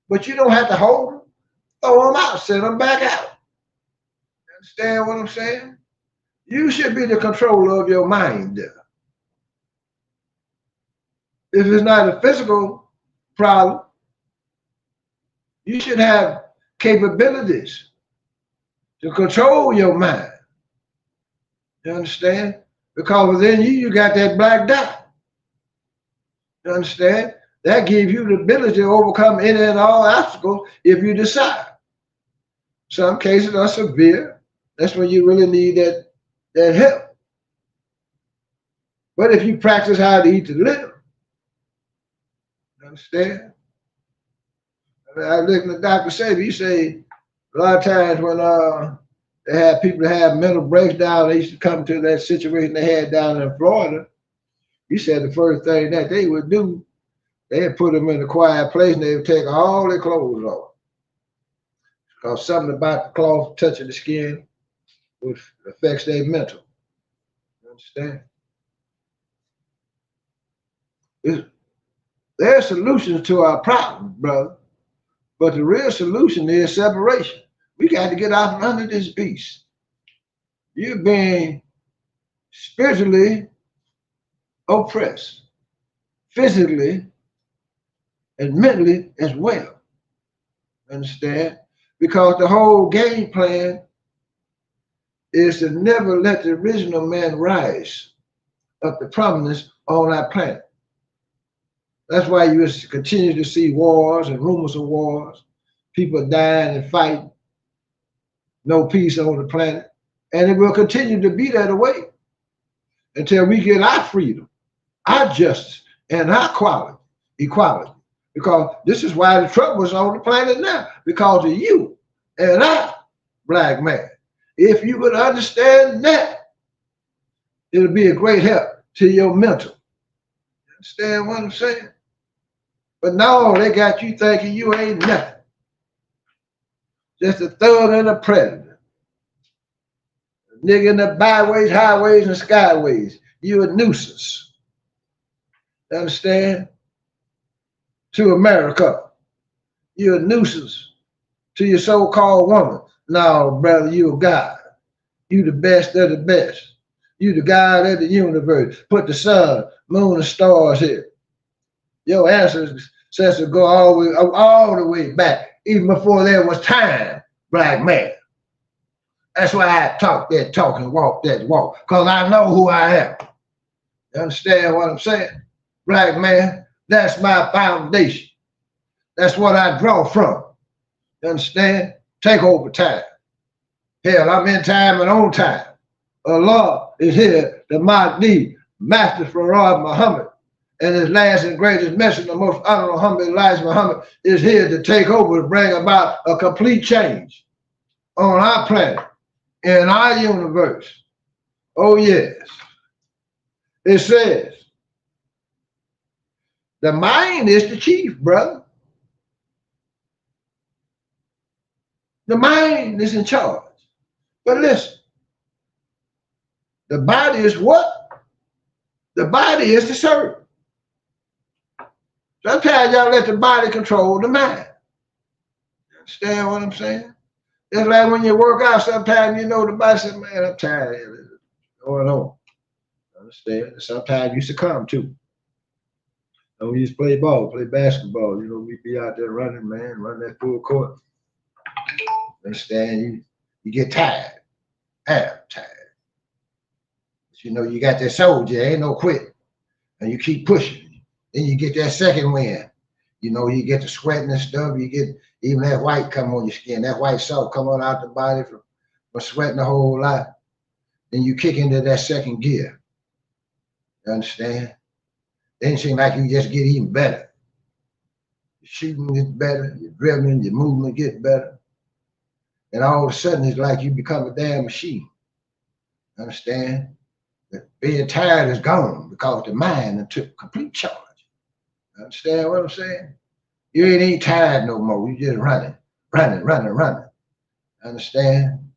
But you don't have to hold them. Throw them out. Send them back out. You understand what I'm saying? You should be the controller of your mind. If it's not a physical problem, you should have capabilities to control your mind. You understand? Because within you, you got that black dot. You understand? That gives you the ability to overcome any and all obstacles if you decide. Some cases are severe. That's when you really need that help. But if you practice how to eat to live, you understand? I listen to Dr. Saber, he say a lot of times when they have people that have mental breakdown, they used to come to that situation they had down in Florida. He said the first thing that they would do, they'd put them in a quiet place and they would take all their clothes off. Because something about the cloth touching the skin affects their mental. You understand? There are solutions to our problems, brother. But the real solution is separation. We got to get out from under this beast. You're being spiritually oppressed, physically and mentally as well. Understand? Because the whole game plan is to never let the original man rise up to prominence on our planet. That's why you continue to see wars and rumors of wars, people dying and fighting, no peace on the planet. And it will continue to be that way until we get our freedom, our justice, and our equality. Because this is why the trouble is on the planet now, because of you and I, black man. If you would understand that, it'll be a great help to your mental. You understand what I'm saying? But no, they got you thinking you ain't nothing. Just a thug and a predator. A nigga in the byways, highways, and skyways. You a nuisance. You understand? To America. You're a nuisance to your so-called woman. No, brother, you a God. You the best of the best. You the God of the universe. Put the sun, moon, and stars here. Your ancestors go all the way back even before there was time, black man. That's why I talk that talk and walk that walk, because I know who I am. You understand what I'm saying? Black man, that's my foundation. That's what I draw from. You understand? Take over time. Hell, I'm in time and on time. Allah is here, the Mahdi, Master Farad Muhammad, and his last and greatest messenger, the most honorable Muhammad, Elijah Muhammad, is here to take over, to bring about a complete change on our planet, in our universe. Oh, yes. It says, the mind is the chief, brother. The mind is in charge. But listen, the body is what? The body is the servant. Sometimes y'all let the body control the mind. You understand what I'm saying? It's like when you work out, sometimes you know the body says, man, I'm tired. What's going on? Understand? Sometimes you succumb too. And we used to play ball, play basketball. You know, we be out there running, man, run that full court. Understand? You get tired. I'm tired. But you know, you got that soldier, ain't no quit. And you keep pushing. Then you get that second wind. You know, you get the sweating and stuff. You get even that white come on your skin. That white salt come on out the body from sweating a whole lot. Then you kick into that second gear. You understand? Then it seems like you just get even better. Your shooting gets better. Your dribbling, your movement gets better. And all of a sudden, it's like you become a damn machine. Understand? The being tired is gone because the mind took complete charge. Understand what I'm saying? You ain't tired no more. You just running. Understand?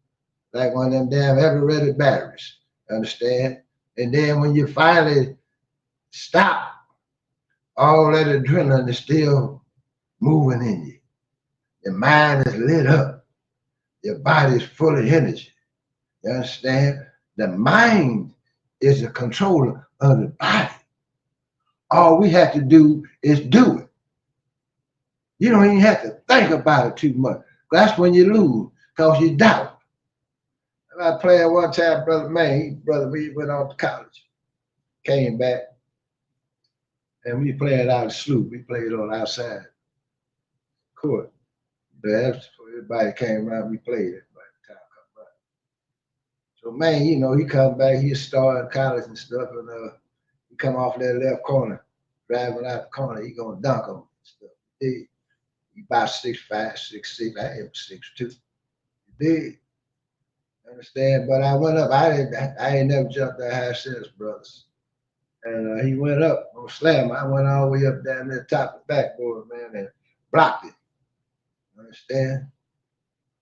Like one of them damn ever-ready batteries. Understand? And then when you finally stop, all that adrenaline is still moving in you. Your mind is lit up. Your body is full of energy. You understand? The mind is the controller of the body. All we have to do is do it. You don't even have to think about it too much. That's when you lose, because you doubt. I played one time, brother man, we went off to college, came back, and we played out of sloop. We played on outside court. Everybody came around, we played it by the time come back. So man, you know, he come back, he started college and stuff, and he come off that left corner, driving out the corner, he gonna dunk him and stuff. He about 6'5", 6'6", I am 6'2". You dig? Understand? But I went up, I ain't never jumped that high since, brothers. And he went up on slam. I went all the way up down there top of the backboard, man, and blocked it. Understand?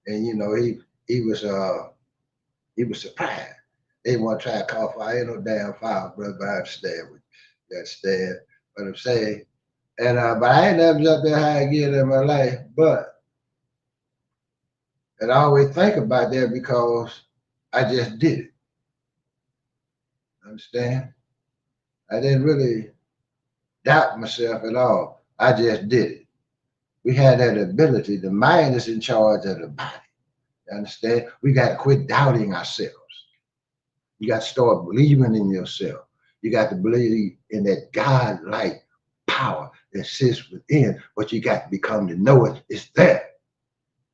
And you know, he was surprised. They want to try to call for, I ain't no damn foul, brother, but I understand what you understand what I'm saying. And but I ain't never jumped that high again in my life. But and I always think about that because I just did it. Understand? I didn't really doubt myself at all. I just did it. We had that ability. The mind is in charge of the body. You understand? We got to quit doubting ourselves. You got to start believing in yourself. You got to believe in that God-like power that sits within, but you got to become to know it. It's there.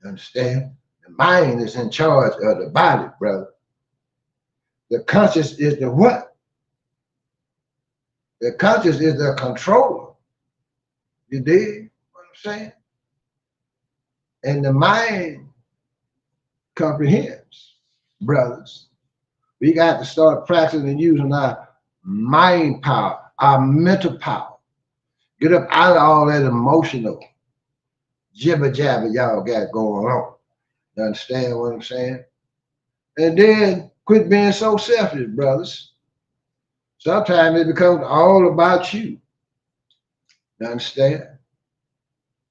You understand? The mind is in charge of the body, brother. The conscious is the what? The conscious is the controller. You dig what I'm saying? And the mind comprehends, brothers. We got to start practicing using our mind power, our mental power. Get up out of all that emotional jibber jabber y'all got going on. You understand what I'm saying? And then quit being so selfish, brothers. Sometimes it becomes all about you. You understand?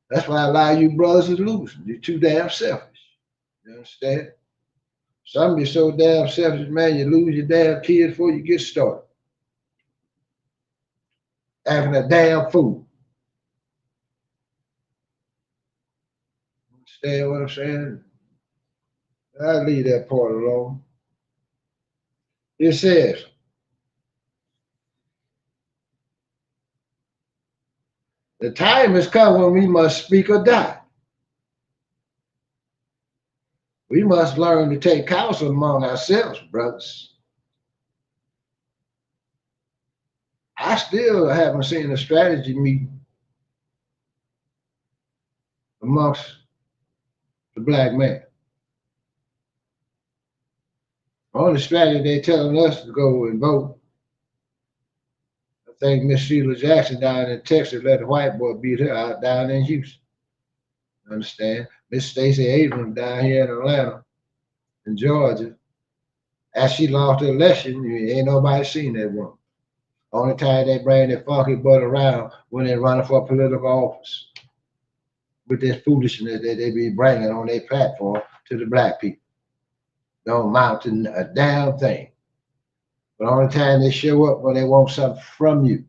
That's why a lot of you brothers is losing. You're too damn selfish. You understand? Some of you so damn selfish, man, you lose your damn kids before you get started. Acting a damn fool. Understand what I'm saying? I'll leave that part alone. It says, the time has come when we must speak or die. We must learn to take counsel among ourselves, brothers. I still haven't seen a strategy meeting amongst the black man. Only strategy they telling us to go and vote. I think Miss Sheila Jackson down in Texas let the white boy beat her out down in Houston. Understand? Miss Stacey Abrams down here in Atlanta, in Georgia, as she lost the election, ain't nobody seen that woman. Only time they bring their funky butt around when they're running for political office with this foolishness that they be bringing on their platform to the black people. Don't amount to a damn thing. But only time they show up when they want something from you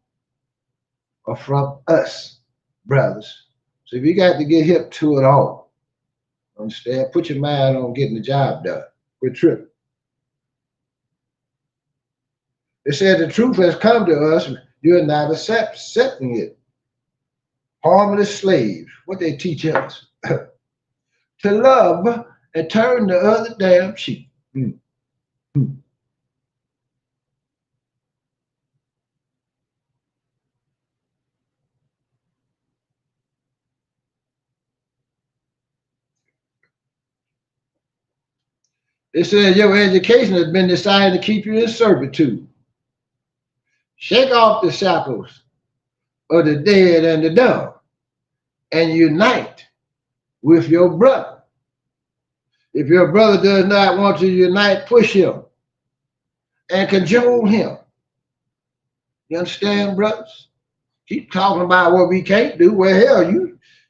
or from us, brothers. So if you got to get hip to it all, understand? Put your mind on getting the job done. We're tripping. It said the truth has come to us. You're not accepting it. Harmless slaves. What they teach us. To love and turn the other damn cheek. It says your education has been designed to keep you in servitude. Shake off the shackles of the dead and the dumb and unite with your brother. If your brother does not want to unite, push him and cajole him. You understand, brothers? Keep talking about what we can't do. Well, hell,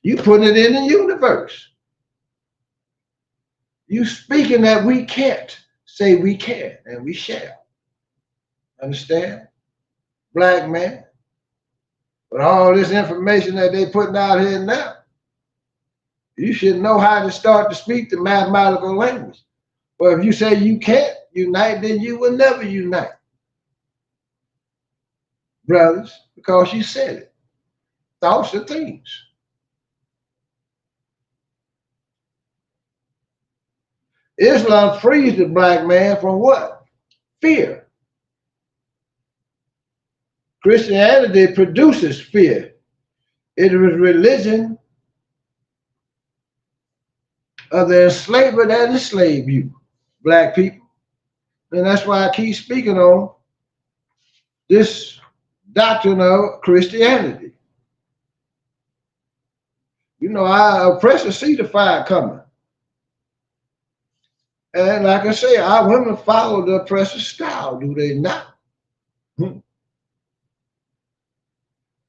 you putting it in the universe. You speaking that we can't, say we can and we shall. Understand? Black man. But all this information that they putting out here now, you should know how to start to speak the mathematical language. But if you say you can't unite, then you will never unite. Brothers, because you said it. Thoughts are things. Islam frees the black man from what? Fear. Christianity produces fear. It is religion of the enslaver that enslave you, black people. And that's why I keep speaking on this doctrine of Christianity. You know, our oppressors see the fire coming. And like I say, our women follow the oppressor's style, do they not?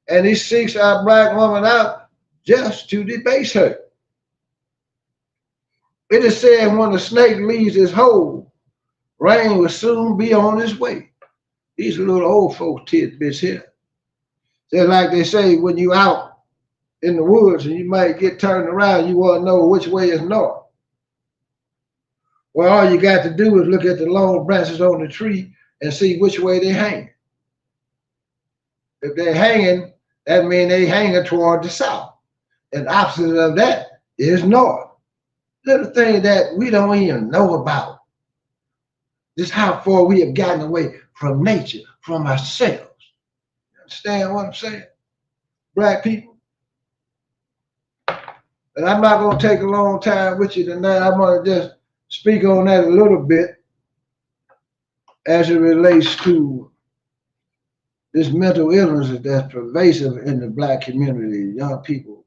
And he seeks our black woman out just to debase her. It is said when the snake leaves his hole, rain will soon be on its way. These are little old folks tidbits here. Just like they say, when you out in the woods and you might get turned around, you want to know which way is north. Well, all you got to do is look at the long branches on the tree and see which way they're hanging. If they're hanging, that means they hanging toward the south. And the opposite of that is north. Little thing that we don't even know about. Just how far we have gotten away from nature, from ourselves. You understand what I'm saying? Black people. And I'm not going to take a long time with you tonight. I'm going to just speak on that a little bit as it relates to this mental illness that's pervasive in the black community. Young people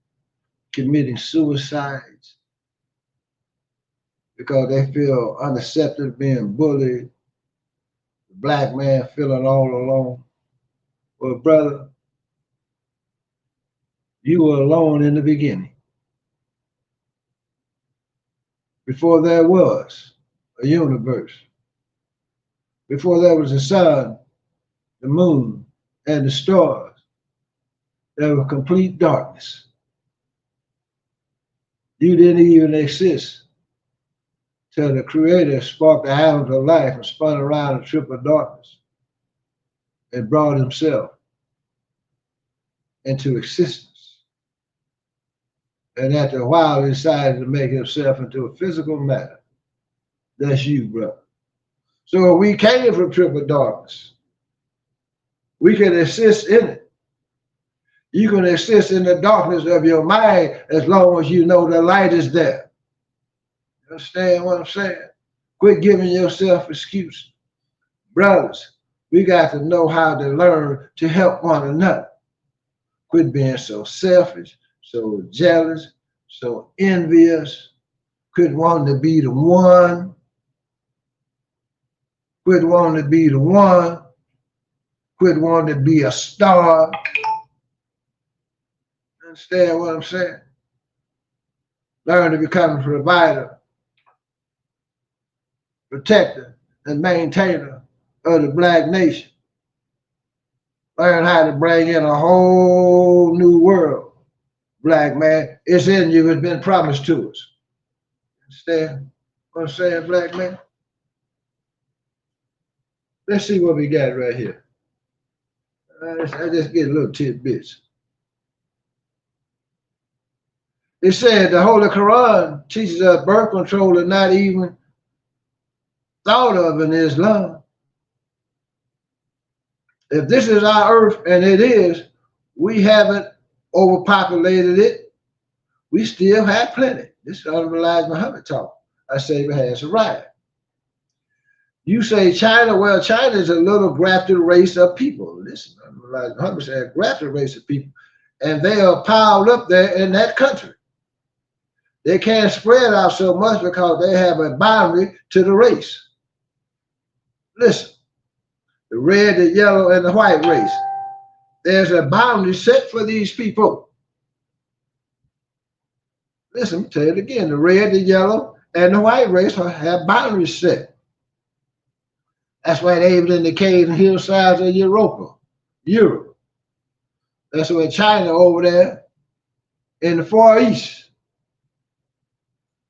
committing suicides because they feel unaccepted, being bullied. The black man feeling all alone. Well, brother, you were alone in the beginning. Before there was a universe. Before there was the sun, the moon, and the stars, there was complete darkness. You didn't even exist till the Creator sparked the atoms of life and spun around the trip of darkness and brought himself into existence. And after a while, he decided to make himself into a physical matter. That's you, brother. So we came from trip of darkness. We can assist in it. You can assist in the darkness of your mind as long as you know the light is there. You understand what I'm saying? Quit giving yourself excuses. Brothers, we got to know how to learn to help one another. Quit being so selfish, so jealous, so envious. Quit wanting to be the one. Quit wanting to be the one. Quit wanting to be a star. Understand what I'm saying? Learn to become a provider, protector, and maintainer of the Black nation. Learn how to bring in a whole new world, Black man. It's in you, it's been promised to us. Understand what I'm saying, Black man? Let's see what we got right here. I just get little tidbits. It said the Holy Quran teaches us birth control is not even thought of in Islam. If this is our earth, and it is, we haven't overpopulated it. We still have plenty. This is Elijah Muhammad talk. I say it has arrived. You say China, well, China is a little grafted race of people. Listen, Elijah Muhammad said a grafted race of people, and they are piled up there in that country. They can't spread out so much because they have a boundary to the race. Listen, the red, the yellow, and the white race. There's a boundary set for these people. Listen, let me tell you it again. The red, the yellow, and the white race have boundaries set. That's why they live in the caves and hillsides of Europe. That's why China over there in the Far East.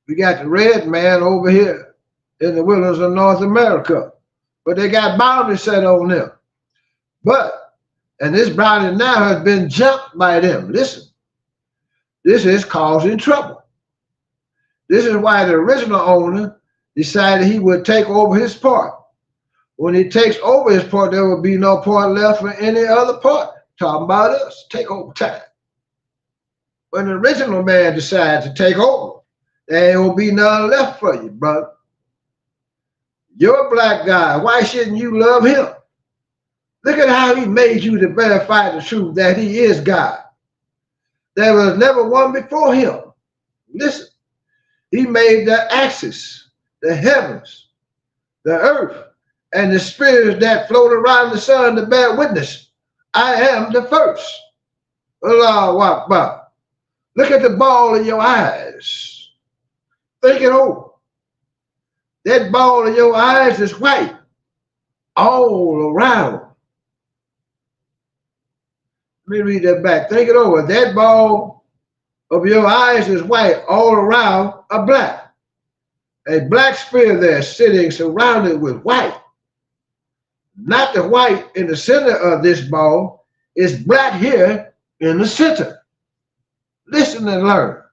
We got the red man over here in the wilderness of North America. But they got boundaries set on them. And this boundary now has been jumped by them. Listen, this is causing trouble. This is why the original owner decided he would take over his part. When he takes over his part, there will be no part left for any other part. Talking about us, take over time. When the original man decides to take over, there will be none left for you, brother. You're a black guy. Why shouldn't you love him? Look at how he made you to verify the truth that he is God. There was never one before him. Listen, he made the axis, the heavens, the earth, and the spirits that float around the sun to bear witness. I am the first. Allahu Akbar. Look at the ball in your eyes. Think it over. That ball in your eyes is white all around. Let me read that back. Think it over. That ball of your eyes is white all around a black. A black spirit there sitting surrounded with white. Not the white in the center of this ball. It's black here in the center. Listen and learn.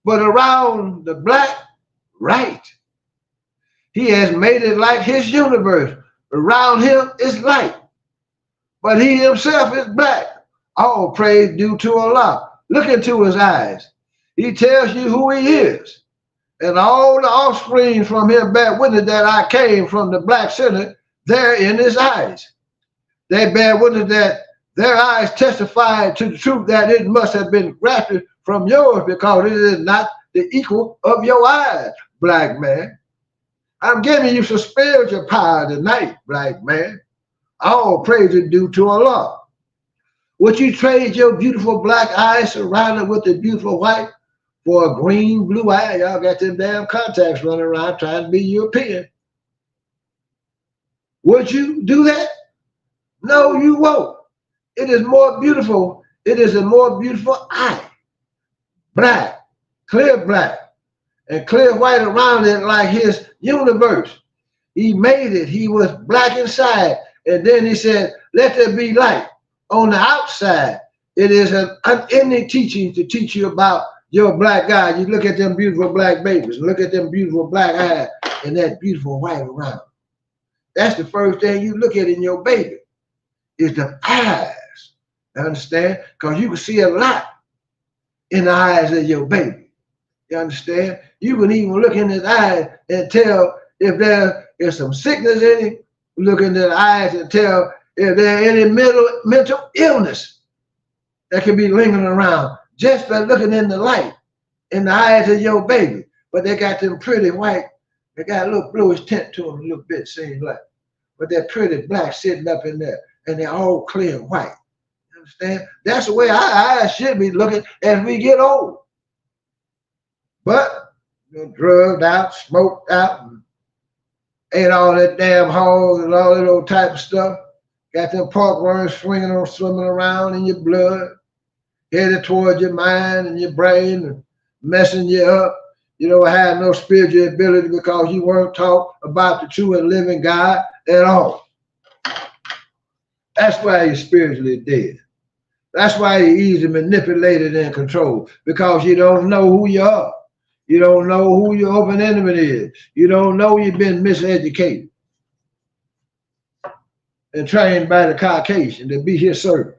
But around the black, right. He has made it like his universe. Around him is light. But he himself is black. All praise due to Allah. Look into his eyes. He tells you who he is. And all the offspring from him bear witness that I came from the black center there in his eyes. They bear witness that their eyes testify to the truth that it must have been grafted from yours because it is not the equal of your eyes, black man. I'm giving you some spiritual power tonight, black man. All praise is due to Allah. Would you trade your beautiful black eyes surrounded with the beautiful white for a green, blue eye? Y'all got them damn contacts running around trying to be European. Would you do that? No, you won't. It is more beautiful. It is a more beautiful eye. Black, clear black, and clear white around it like his universe. He made it. He was black inside. And then he said, let there be light on the outside. It is an unending teaching to teach you about your black God. You look at them beautiful black babies, look at them beautiful black eyes, and that beautiful white around. That's the first thing you look at in your baby, is the eyes. You understand? Because you can see a lot in the eyes of your baby. You understand? You can even look in his eyes and tell if there is some sickness in him. Look in the eyes and tell if there's any mental illness that can be lingering around just by looking in the light in the eyes of your baby. But they got them pretty white, they got a little bluish tint to them a little bit, seems like. But they're pretty black sitting up in there, and they're all clear white. You understand? That's the way our eyes should be looking as we get old. But drugged out, smoked out, and ate all that damn hogs and all that old type of stuff. Got them pork worms swimming around in your blood, headed towards your mind and your brain and messing you up. You don't have no spiritual ability because you weren't taught about the true and living God at all. That's why you're spiritually dead. That's why you're easily manipulated and controlled, because you don't know who you are. You don't know who your open enemy is. You don't know you've been miseducated and trained by the Caucasian to be his servant.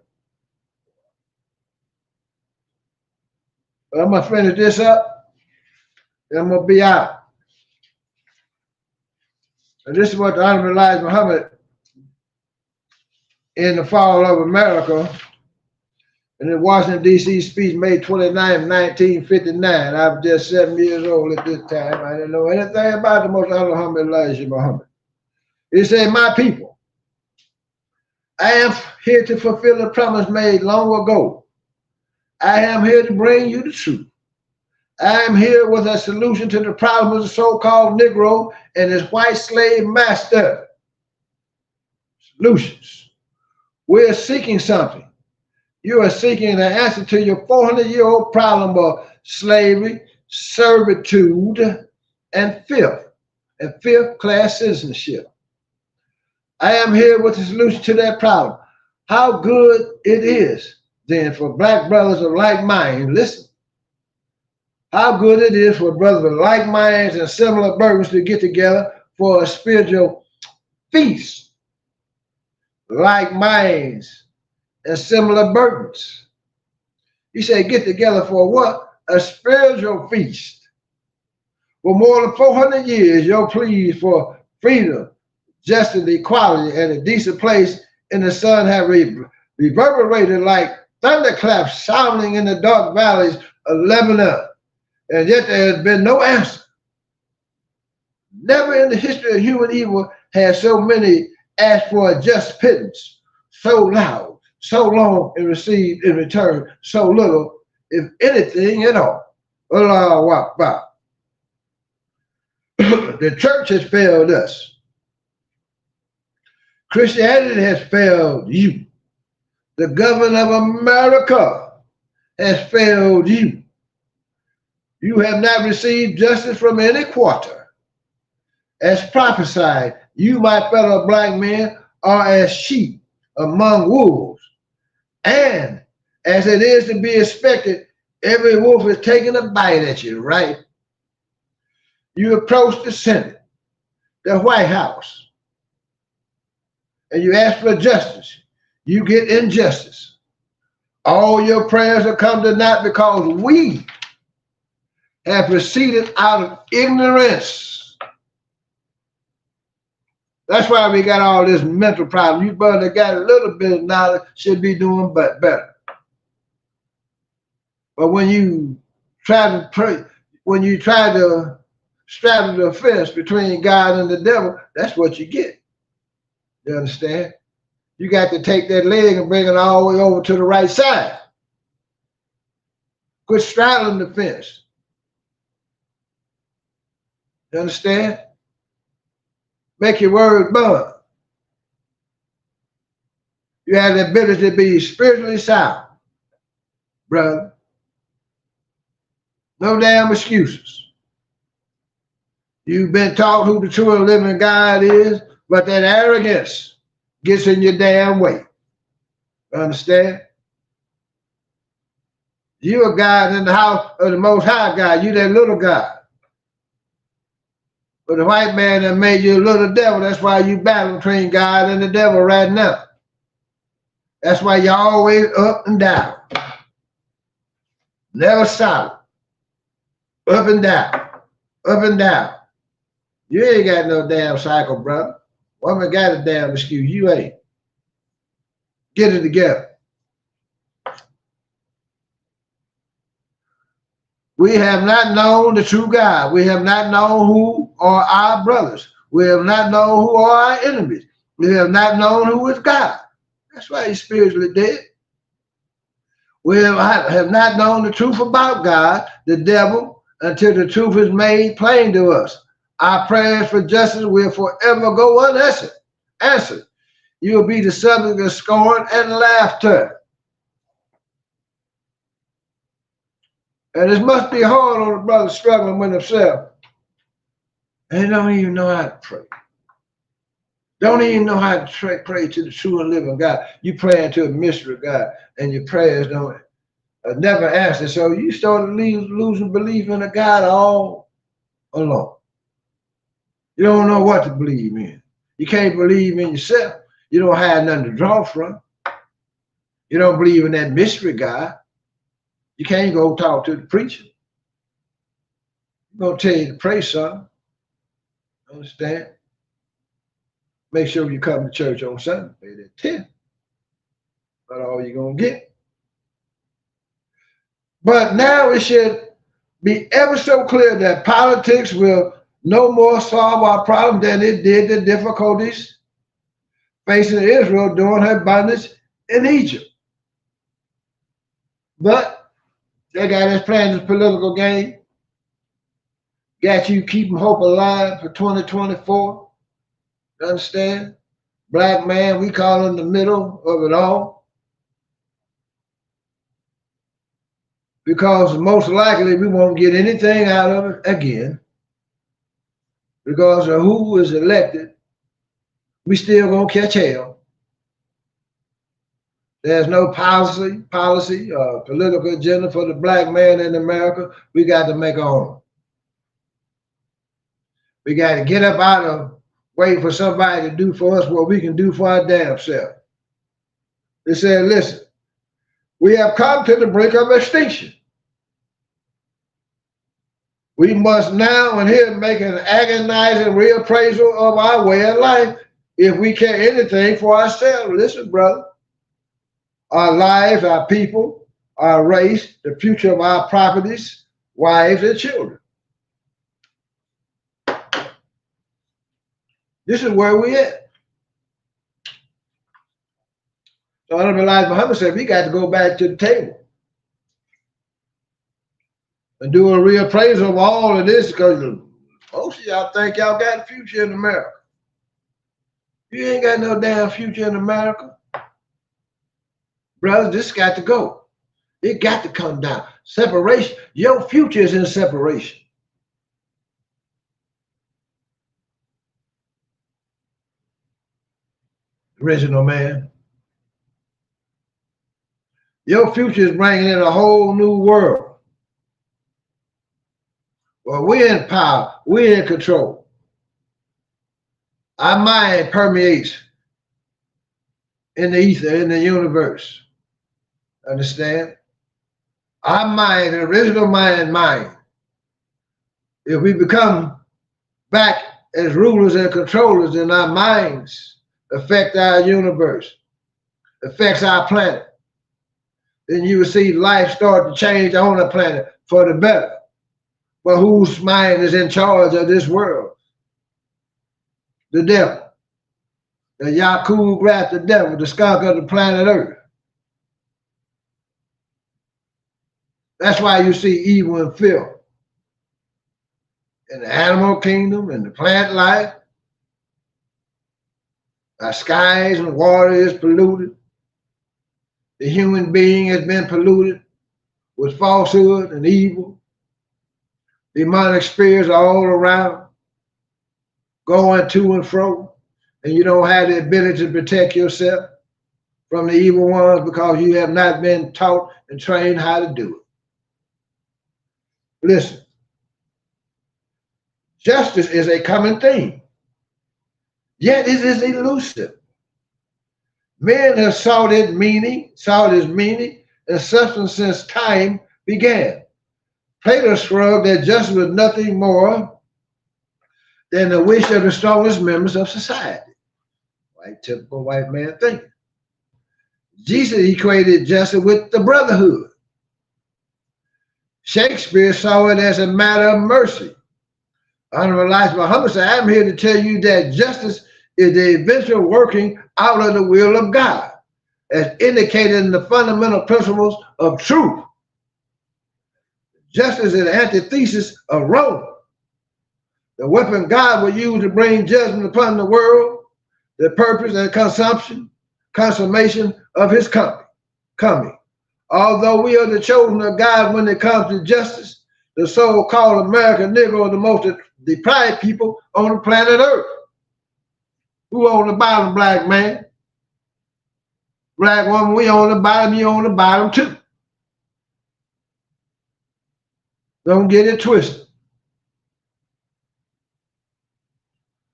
But I'm going to finish this up, and I'm going to be out. And this is what the Honorable Elijah Muhammad, in the fall of America, in the Washington, D.C. speech, May 29, 1959. I was just 7 years old at this time. I didn't know anything about the most honorable Elijah Muhammad. He said, my people, I am here to fulfill the promise made long ago. I am here to bring you the truth. I am here with a solution to the problem of the so-called Negro and his white slave master. Solutions. We're seeking something. You are seeking an answer to your 400-year-old problem of slavery, servitude, and fifth-class citizenship. I am here with the solution to that problem. How good it is, then, for black brothers of like mind, listen, how good it is for brothers with like minds and similar burdens to get together for a spiritual feast. Like minds and similar burdens. He said, get together for what? A spiritual feast. For more than 400 years, your pleas for freedom, justice, equality, and a decent place in the sun have reverberated like thunderclaps sounding in the dark valleys of Lebanon. And yet there has been no answer. Never in the history of human evil has so many asked for a just pittance, so loud, so long, and received in return so little, if anything at all. Allahu Akbar. The church has failed us. Christianity has failed you. The government of America has failed you. You have not received justice from any quarter. As prophesied, you, my fellow black men, are as sheep among wolves. And as it is to be expected, every wolf is taking a bite at you, right? You approach the Senate, the White House, and you ask for justice. You get injustice. All your prayers have come to naught because we have proceeded out of ignorance. That's why we got all this mental problem. You brother got a little bit of knowledge should be doing but better. But when you try to pray, when you try to straddle the fence between God and the devil, that's what you get. You understand? You got to take that leg and bring it all the way over to the right side. Quit straddling the fence. You understand? Make your word bond. You have the ability to be spiritually sound, brother. No damn excuses. You've been taught who the true and living God is, but that arrogance gets in your damn way. Understand? You're a God in the house of the Most High God. You that little God. But the white man that made you a little devil, that's why you battle between God and the devil right now. That's why you're always up and down. Never solid. Up and down. Up and down. You ain't got no damn cycle, brother. Woman got a damn excuse. You ain't. Get it together. We have not known the true God. We have not known who are our brothers. We have not known who are our enemies. We have not known who is God. That's why he's spiritually dead. We have not known the truth about God, the devil, until the truth is made plain to us. Our prayers for justice will forever go unanswered. You will be the subject of scorn and laughter. And it must be hard on a brother struggling with himself. And they don't even know how to pray. Don't even know how to pray to the true and living God. You praying to a mystery God, and your prayers don't never answer. So you start losing belief in a God all along. You don't know what to believe in. You can't believe in yourself. You don't have nothing to draw from. You don't believe in that mystery God. You can't go talk to the preacher. He's going to tell you to pray, son. Understand? Make sure you come to church on Sunday. Pay that 10. That's all you're going to get. But now it should be ever so clear that politics will no more solve our problem than it did the difficulties facing Israel during her bondage in Egypt. But they got us playing this political game. Got you keeping hope alive for 2024. You understand? Black man, we call in the middle of it all. Because most likely we won't get anything out of it again. Because of who is elected, we still gonna catch hell. There's no policy, political agenda for the black man in America. We got to make our own. We got to get up out of waiting for somebody to do for us what we can do for our damn self. They said, listen, we have come to the brink of extinction. We must now and here make an agonizing reappraisal of our way of life if we care anything for ourselves. Listen, brother. Our lives, our people, our race, the future of our properties, wives, and children. This is where we at. So Elijah Muhammad said, we got to go back to the table and do a reappraisal of all of this, because most of y'all think y'all got a future in America. You ain't got no damn future in America. Brother, this got to go. It got to come down. Separation. Your future is in separation. Original man. Your future is bringing in a whole new world. Well, we're in power. We're in control. Our mind permeates in the ether, in the universe. Understand? Our mind, the original mind. If we become back as rulers and controllers, then our minds affect our universe, affects our planet. Then you will see life start to change on the planet for the better. But whose mind is in charge of this world? The devil. The Yakub rat, the devil, the skunk of the planet Earth. That's why you see evil and filth in the animal kingdom, in the plant life. Our skies and water is polluted. The human being has been polluted with falsehood and evil. demonic spirits are all around, going to and fro, and you don't have the ability to protect yourself from the evil ones because you have not been taught and trained how to do it. Listen, justice is a common theme, yet it is elusive. Men have sought its meaning and substance since time began. Plato shrugged that justice was nothing more than the wish of the strongest members of society. Typical white man thinking. Jesus equated justice with the brotherhood. Shakespeare saw it as a matter of mercy. Honorable Elijah Muhammad said, I'm here to tell you that justice is the eventual working out of the will of God, as indicated in the fundamental principles of truth. Justice is the antithesis of Rome. The weapon God will use to bring judgment upon the world, the purpose and consummation of his coming. Although we are the chosen of God when it comes to justice, the so-called American Negro are the most deprived people on the planet Earth. Who on the bottom, black man? Black woman, we on the bottom, you on the bottom too. Don't get it twisted.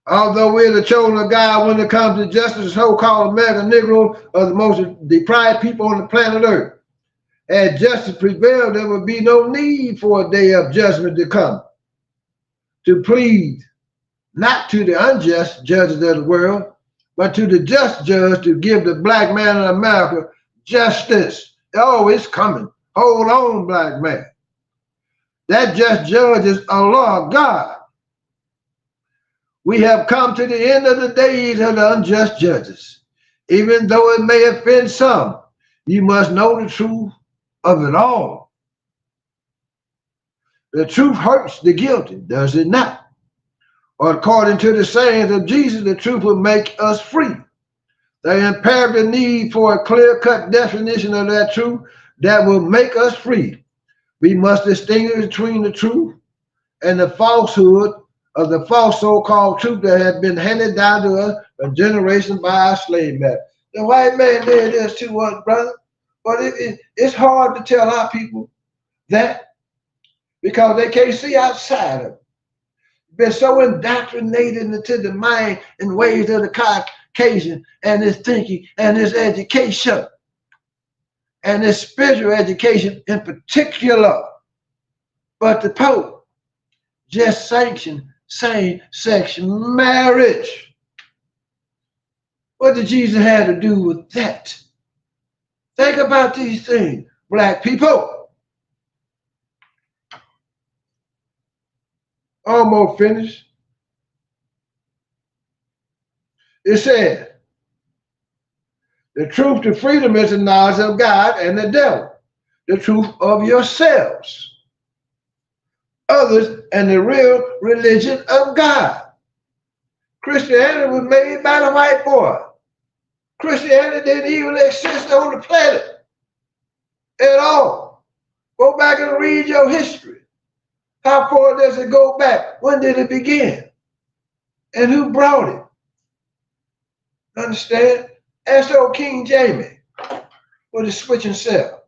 Although we're the chosen of God when it comes to justice, the so-called American Negro are the most deprived people on the planet Earth. As justice prevailed, there would be no need for a day of judgment to come, to plead not to the unjust judges of the world, but to the just judge to give the black man in America justice. Oh, it's coming. Hold on, black man. That just judge is Allah, God. We have come to the end of the days of the unjust judges. Even though it may offend some, you must know the truth of it all. The truth hurts the guilty, does it not? Or according to the sayings of Jesus, the truth will make us free. The imperative need for a clear-cut definition of that truth that will make us free. We must distinguish between the truth and the falsehood of the false so-called truth that has been handed down to us from generation by our slave master. The white man did this to us, brother. But it's hard to tell our people that because they can't see outside of it. Been so indoctrinated into the mind and ways of the Caucasian and his thinking and his education and his spiritual education in particular. But the Pope just sanctioned same-sex marriage. What did Jesus have to do with that? Think about these things, black people. Almost finished. It said, the truth to freedom is the knowledge of God and the devil, the truth of yourselves, others, and the real religion of God. Christianity was made by the white boy. Christianity didn't even exist on the planet at all. Go back and read your history. How far does it go back? When did it begin? And who brought it? Understand? Ask old King Jamie with his switching cell.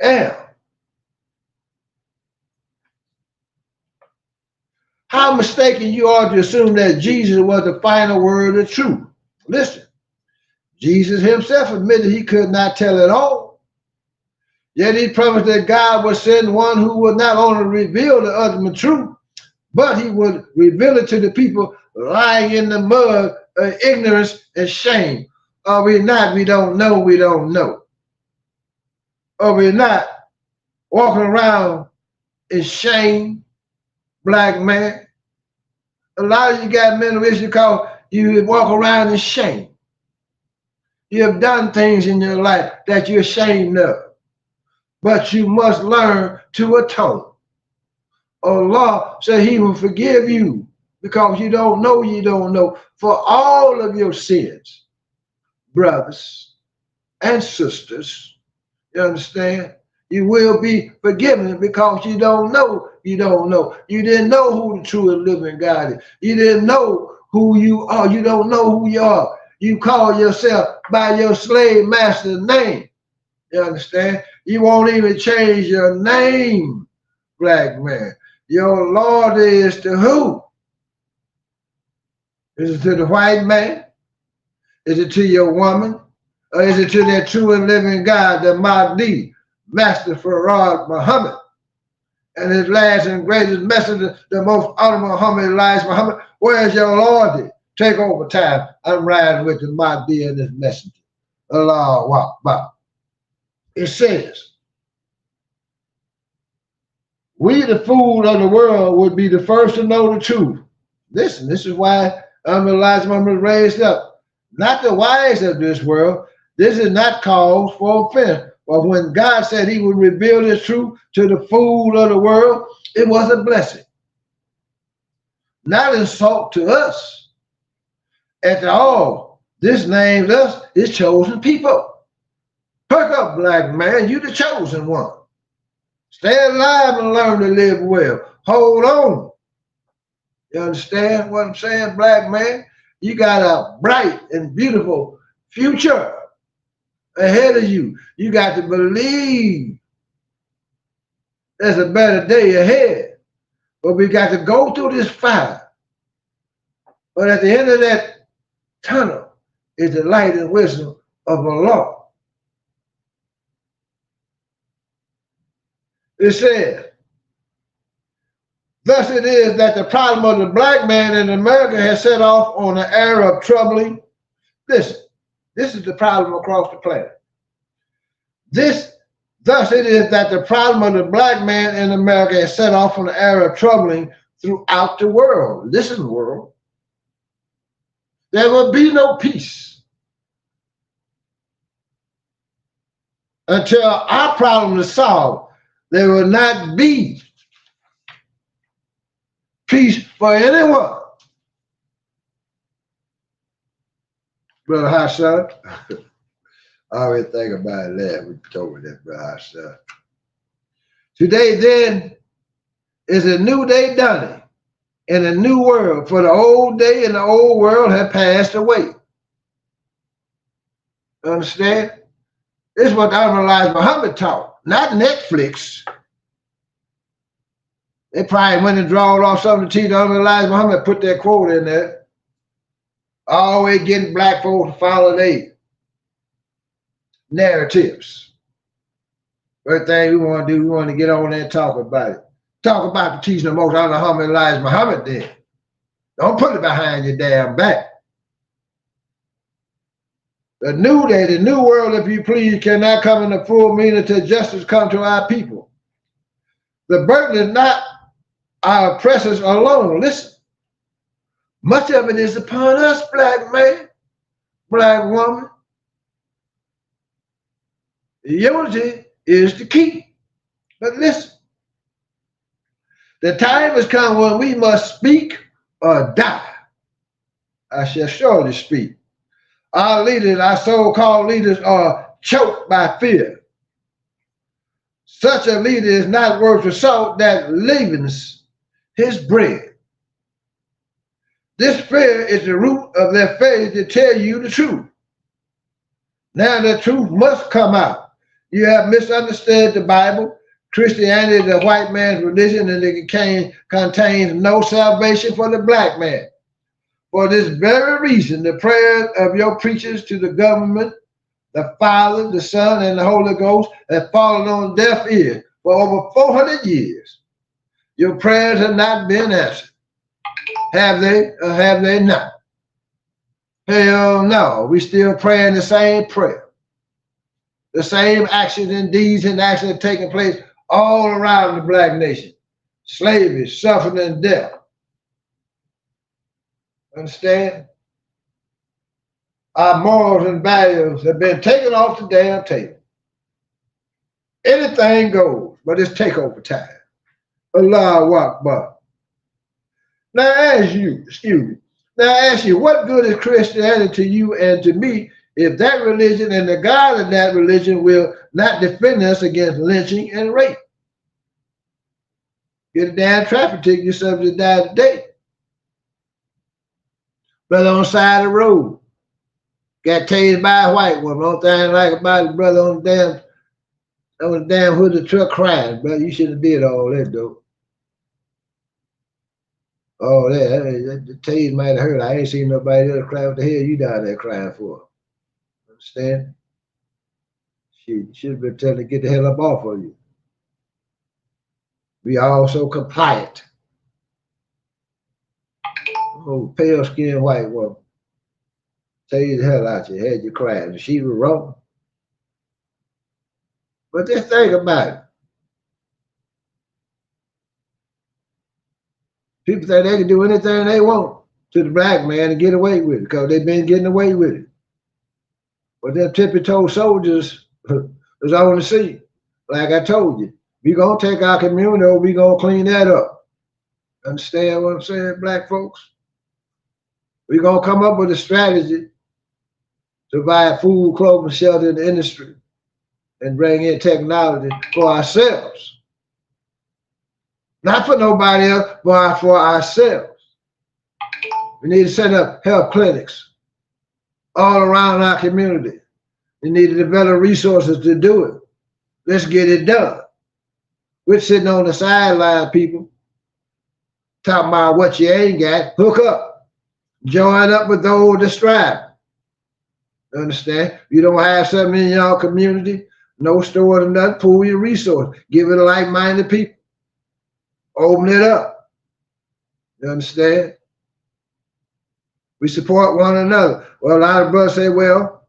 And how mistaken you are to assume that Jesus was the final word of truth. Listen, Jesus himself admitted he could not tell it all. Yet he promised that God would send one who would not only reveal the ultimate truth, but he would reveal it to the people lying in the mud of ignorance and shame. Are we not? We don't know. We don't know. Are we not walking around in shame, black man? A lot of you got mental issues because you walk around in shame. You have done things in your life that you're ashamed of. But you must learn to atone. Allah said he will forgive you because you don't know for all of your sins, brothers and sisters. You understand? You will be forgiven because you don't know. You don't know. You didn't know who the true and living God is. You didn't know who you are. You don't know who you are. You call yourself by your slave master's name. You understand? You won't even change your name, black man. Your Lord is to who? Is it to the white man? Is it to your woman? Or is it to that true and living God, the Mahdi, Master Farad Muhammad, and his last and greatest messenger, the most honorable Muhammad, Elijah Muhammad? Where's your Lord? Take over time. I'm riding with the Mahdi and his messenger. Allahu Akbar. It says, we, the fool of the world, would be the first to know the truth. Listen, this is why Elijah Muhammad was raised up. Not the wise of this world. This is not cause for offense. But when God said he would reveal his truth to the fool of the world, it was a blessing. Not insult to us. After all, this names us his chosen people. Perk up, black man, you the chosen one. Stay alive and learn to live well. Hold on. You understand what I'm saying, black man? You got a bright and beautiful future ahead of you. You got to believe there's a better day ahead. But we got to go through this fire. But at the end of that tunnel is the light and wisdom of Allah. It says, thus it is that the problem of the black man in America has set off on an era of troubling. Listen, this is the problem across the planet. Thus it is that the problem of the black man in America has set off on an era of troubling throughout the world. Listen, world. There will be no peace until our problem is solved. There will not be peace for anyone. Brother Hassan, I always think about that. We told me that, Brother Hassan. Today, then, is a new day dawning in a new world, for the old day and the old world have passed away. Understand? This is what Elijah Muhammad taught. Not Netflix. They probably went and drawed off something to teach Elijah Muhammad, put their quote in there. Always getting black folks to follow their narratives. First thing we want to do, we want to get on there and talk about it. Talk about the teaching of most honorable Elijah Muhammad then. Don't put it behind your damn back. The new day, the new world, if you please, cannot come in the full meaning till justice come to our people. The burden is not our oppressors alone. Listen, much of it is upon us, black man, black woman. Unity is the key. But listen, the time has come when we must speak or die. I shall surely speak. Our leaders, our so-called leaders, are choked by fear. Such a leader is not worth the salt that leavens his bread. This fear is the root of their failure to tell you the truth. Now the truth must come out. You have misunderstood the Bible. Christianity is the white man's religion, and it contains no salvation for the black man. For this very reason, the prayers of your preachers to the government, the Father, the Son, and the Holy Ghost have fallen on deaf ears for over 400 years. Your prayers have not been answered. Have they or have they not? Hell no. We still praying the same prayer. The same actions and deeds and actions are taking place all around the black nation. Slavery, suffering, and death. Understand? Our morals and values have been taken off the damn table. Anything goes, but it's takeover time. Allahu Akbar. Now I ask you, what good is Christianity to you and to me if that religion and the God of that religion will not defend us against lynching and rape. Get a damn traffic ticket, you're subject to die today. Brother on the side of the road got tased by a white woman. Only thing I like about it, brother on the damn hood of the truck crying. Brother, you should have did all that though. All that, the tase might have hurt. I ain't seen nobody else cry. What the hell you down there crying for? Understand? She should have been telling to get the hell up off of you. We all so compliant. Oh, pale skinned white woman. Tell you the hell out you, had you crying. She was wrong. But just think about it. People think they can do anything they want to the black man and get away with it because they've been getting away with it. But them tippy-toe soldiers is on the scene. Like I told you, we gonna take our community, we gonna clean that up. Understand what I'm saying, black folks? We gonna come up with a strategy to provide food, clothing, shelter in the industry and bring in technology for ourselves. Not for nobody else, but for ourselves. We need to set up health clinics all around our community. We need to develop resources to do it. Let's get it done. We're sitting on the sideline, people, talking about what you ain't got. Hook up. Join up with those that strive. Understand? You don't have something in your community, no store or nothing, pool your resources. Give it to like-minded people. Open it up. You understand? We support one another. Well, a lot of brothers say, well,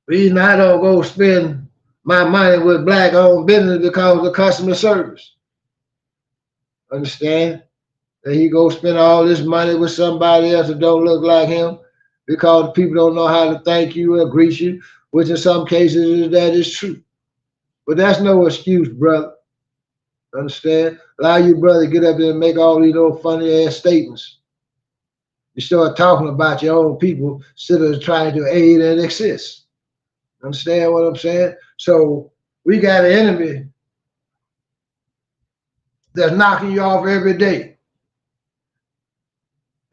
reason I don't go spend my money with black-owned business because of customer service. Understand? That he go spend all this money with somebody else that don't look like him because people don't know how to thank you or greet you, which in some cases that is true. But that's no excuse, brother. Understand? Allow you brother to get up there and make all these little funny ass statements. You start talking about your own people instead of trying to aid and assist. Understand what I'm saying? So we got an enemy that's knocking you off every day.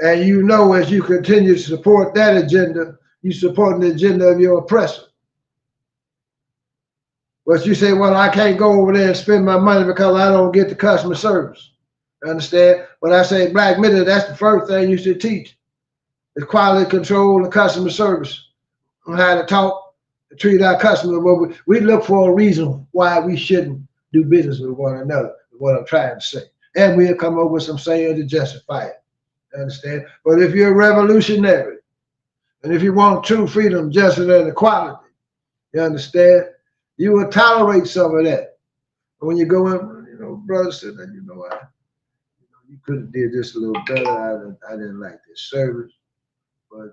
And you know, as you continue to support that agenda, you support the agenda of your oppressor. But you say, well, I can't go over there and spend my money because I don't get the customer service. Understand? But I say, black men, that's the first thing you should teach. Is quality control and customer service. On how to talk and treat our customers. But we look for a reason why we shouldn't do business with one another, is what I'm trying to say. And we'll come up with some saying to justify it. Understand? But if you're a revolutionary, and if you want true freedom, justice, and equality, you understand? You will tolerate some of that. When you go in, you know, brother said that, you know, you could have did this a little better. I didn't like this service, but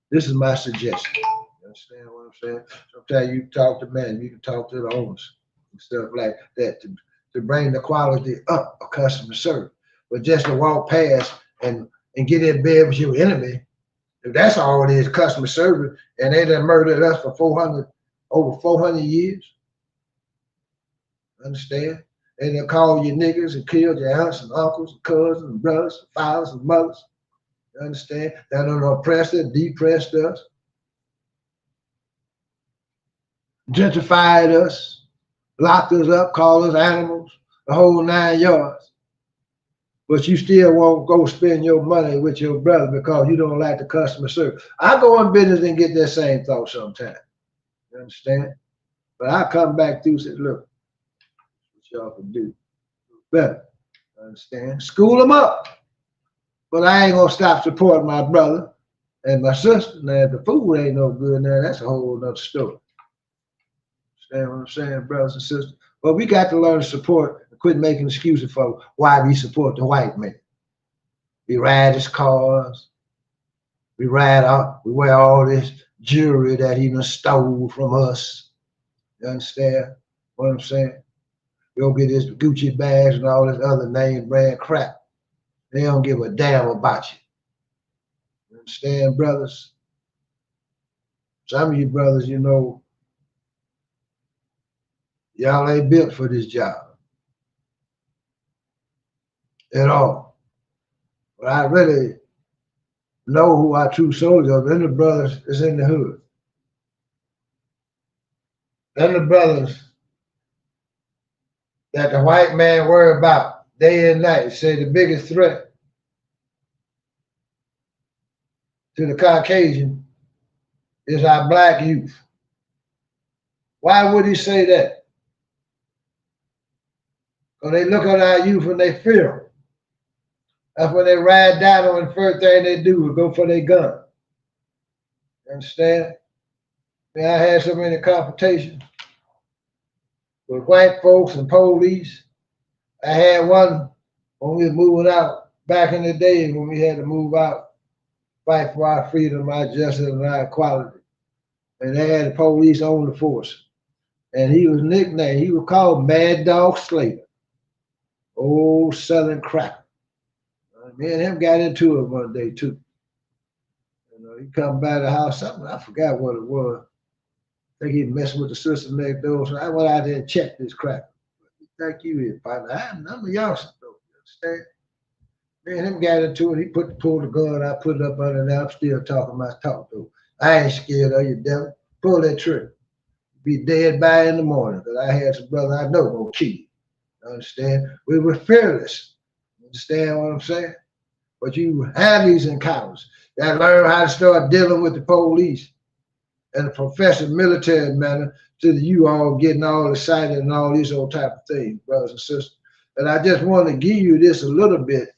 this is my suggestion. You understand what I'm saying? Sometimes you talk to man, you can talk to the owners and stuff like that to bring the quality up of customer service. But just to walk past and get in bed with your enemy, if that's all it is, customer service, and they done murdered us for over 400 years. Understand? And they'll call you niggas and kill your aunts and uncles and cousins and brothers and fathers and mothers. You understand? They don't oppress us, depressed us, gentrified us, locked us up, called us animals, the whole 9 yards. But you still won't go spend your money with your brother because you don't like the customer service. I go in business and get that same thought sometimes. You understand? But I come back through and say, look, what y'all can do better. Understand? School them up. But I ain't gonna stop supporting my brother and my sister. Now, if the food ain't no good now, that's a whole other story. Understand what I'm saying, brothers and sisters? But we got to learn to support and quit making excuses for why we support the white man. We ride his cars. We wear all this jewelry that he done stole from us. You understand what I'm saying? You'll get his Gucci bags and all this other name brand crap. They don't give a damn about you. You understand, brothers? Some of you brothers, you know, y'all ain't built for this job at all. But I really know who our true soldiers are. Then the brothers is in the hood. Then the brothers that the white man worry about day and night. Say the biggest threat to the Caucasian is our black youth. Why would he say that? Because they look at our youth and they fear them. That's when they ride down on the first thing they do is go for their gun. You understand? I had so many confrontations with white folks and police. I had one when we were moving out back in the day when we had to move out, fight for our freedom, our justice, and our equality. And they had the police on the force. And he was nicknamed, he was called Mad Dog Slater. Old Southern cracker. Me and him got into it one day too. You know, he come by the house, something, I forgot what it was. I think he messing with the sister next door. So I went out there and checked this cracker. Thank you, here, partner. I'm a youngster though, you understand? Me and him got into it. He pulled the gun, I put it up under there. I'm still talking my talk though. I ain't scared of you, devil. Pull that trigger. Be dead by in the morning, because I had some brother I know gonna kill you. Understand? We were fearless. Understand what I'm saying? But you have these encounters. You gotta learn how to start dealing with the police and the professional military manner to you all getting all excited and all these old type of things, brothers and sisters. And I just want to give you this a little bit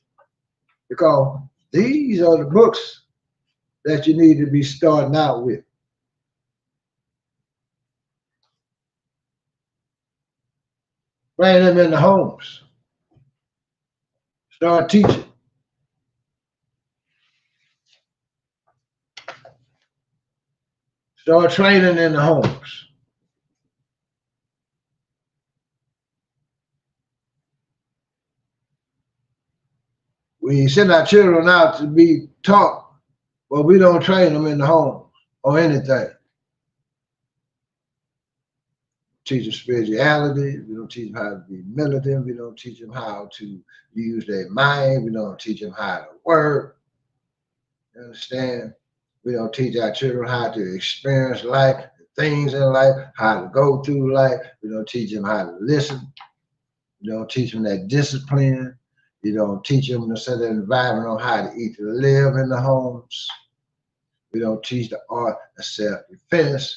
because these are the books that you need to be starting out with. Bring them in the homes. Start teaching. Start training in the homes. We send our children out to be taught, but we don't train them in the home or anything. Teach them spirituality. We don't teach them how to be militant. We don't teach them how to use their mind. We don't teach them how to work. You understand? We don't teach our children how to experience life, things in life, how to go through life. We don't teach them how to listen. We don't teach them that discipline. You don't teach them to set an environment on how to eat to live in the homes. We don't teach the art of self-defense.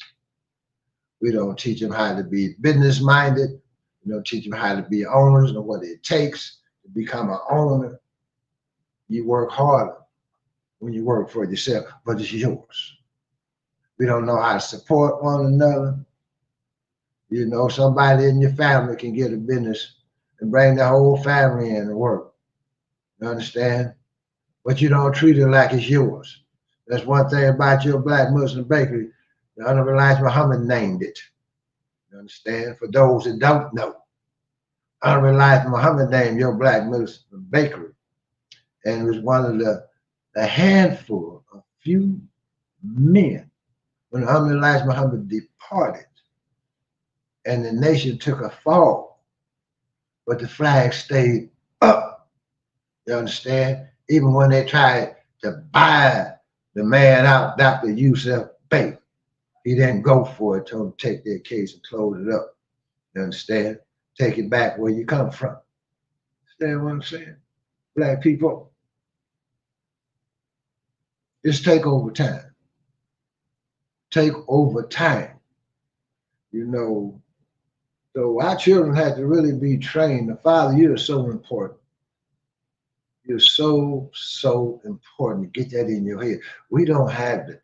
We don't teach them how to be business-minded. We don't teach them how to be owners and what it takes to become an owner. You work harder when you work for yourself, but it's yours. We don't know how to support one another. You know, somebody in your family can get a business and bring the whole family in and work. You understand? But you don't treat it like it's yours. That's one thing about your black Muslim bakery. The Honorable Elijah Muhammad named it. You understand? For those that don't know, Honorable Elijah Muhammad named your black Muslim bakery. And it was one of the handful of few men when Honorable Elijah Muhammad departed and the nation took a fall, but the flag stayed up. You understand? Even when they tried to buy the man out, Dr. Yusuf Bey, he didn't go for it, told them to take their case and close it up. You understand? Take it back where you come from. Understand what I'm saying? Black people, it's take over time. Take over time. You know, so our children have to really be trained. The father, you're so important. You're so, so important. Get that in your head. We don't have the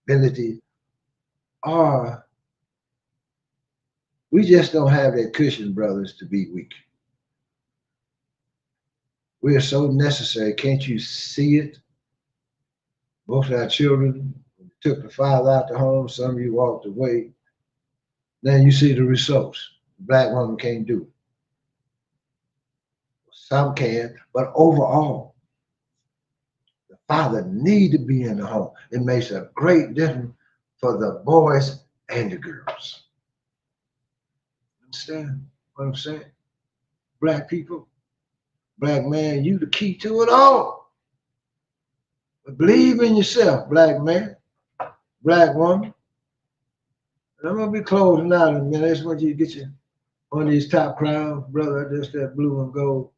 ability, or we just don't have that cushion, brothers, to be weak. We are so necessary. Can't you see it? Most of our children took the father out the home. Some of you walked away. Then you see the results. The black woman can't do it. Some can, but overall, the father need to be in the home. It makes a great difference for the boys and the girls. Understand what I'm saying? Black people, black man, you the key to it all. But believe in yourself, black man, black woman. And I'm gonna be closing out in a minute. I just want you to get your one of these top crowns, brother. Just that blue and gold.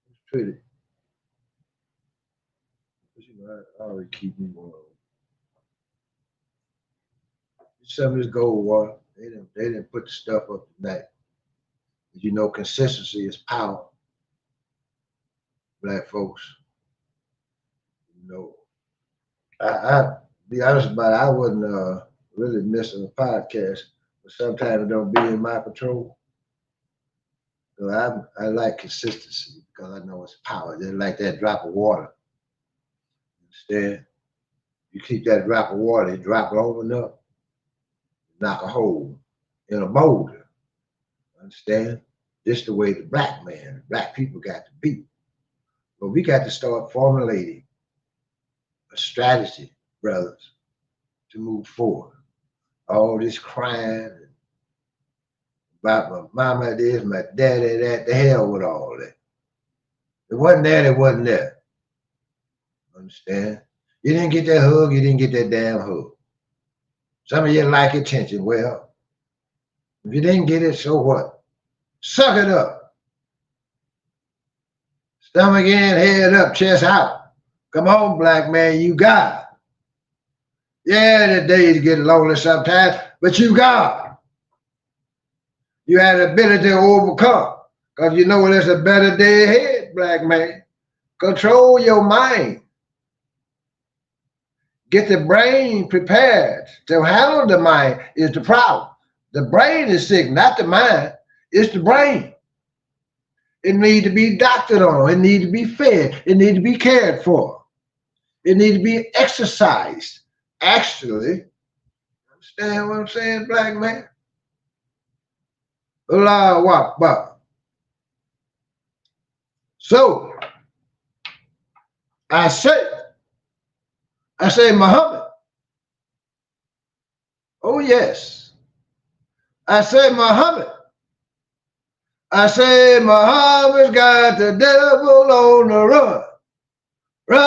It's pretty. But you know, I always keep me warm. Some of this gold water. They didn't put the stuff up tonight. You know, consistency is power. Black folks. You know, I be honest about it, I wasn't really missing a podcast, but sometimes it don't be in my control. So I like consistency because I know it's power. Just like that drop of water. Understand? You keep that drop of water, it drop long enough, knock a hole in a boulder. Understand? This is the way the black man, black people got to be. But we got to start formulating a strategy, brothers, to move forward. All this crying about my mama this, my daddy that, the hell with all that. It wasn't there, it wasn't there. Understand? You didn't get that hug, you didn't get that damn hug. Some of you like attention. Well, if you didn't get it, so what? Suck it up. Stomach in, head up, chest out. Come on, black man, you got it. Yeah, the days get lonely sometimes, but you got it. You had the ability to overcome. Because you know there's a better day ahead, black man. Control your mind. Get the brain prepared to handle the mind is the problem. The brain is sick, not the mind. It's the brain. It needs to be doctored on. It needs to be fed. It needs to be cared for. It needs to be exercised. Actually, understand what I'm saying, black man? Allahu Akbar. So, I say Muhammad. Oh yes. I say Muhammad. I say Muhammad's got the devil on the run. Run,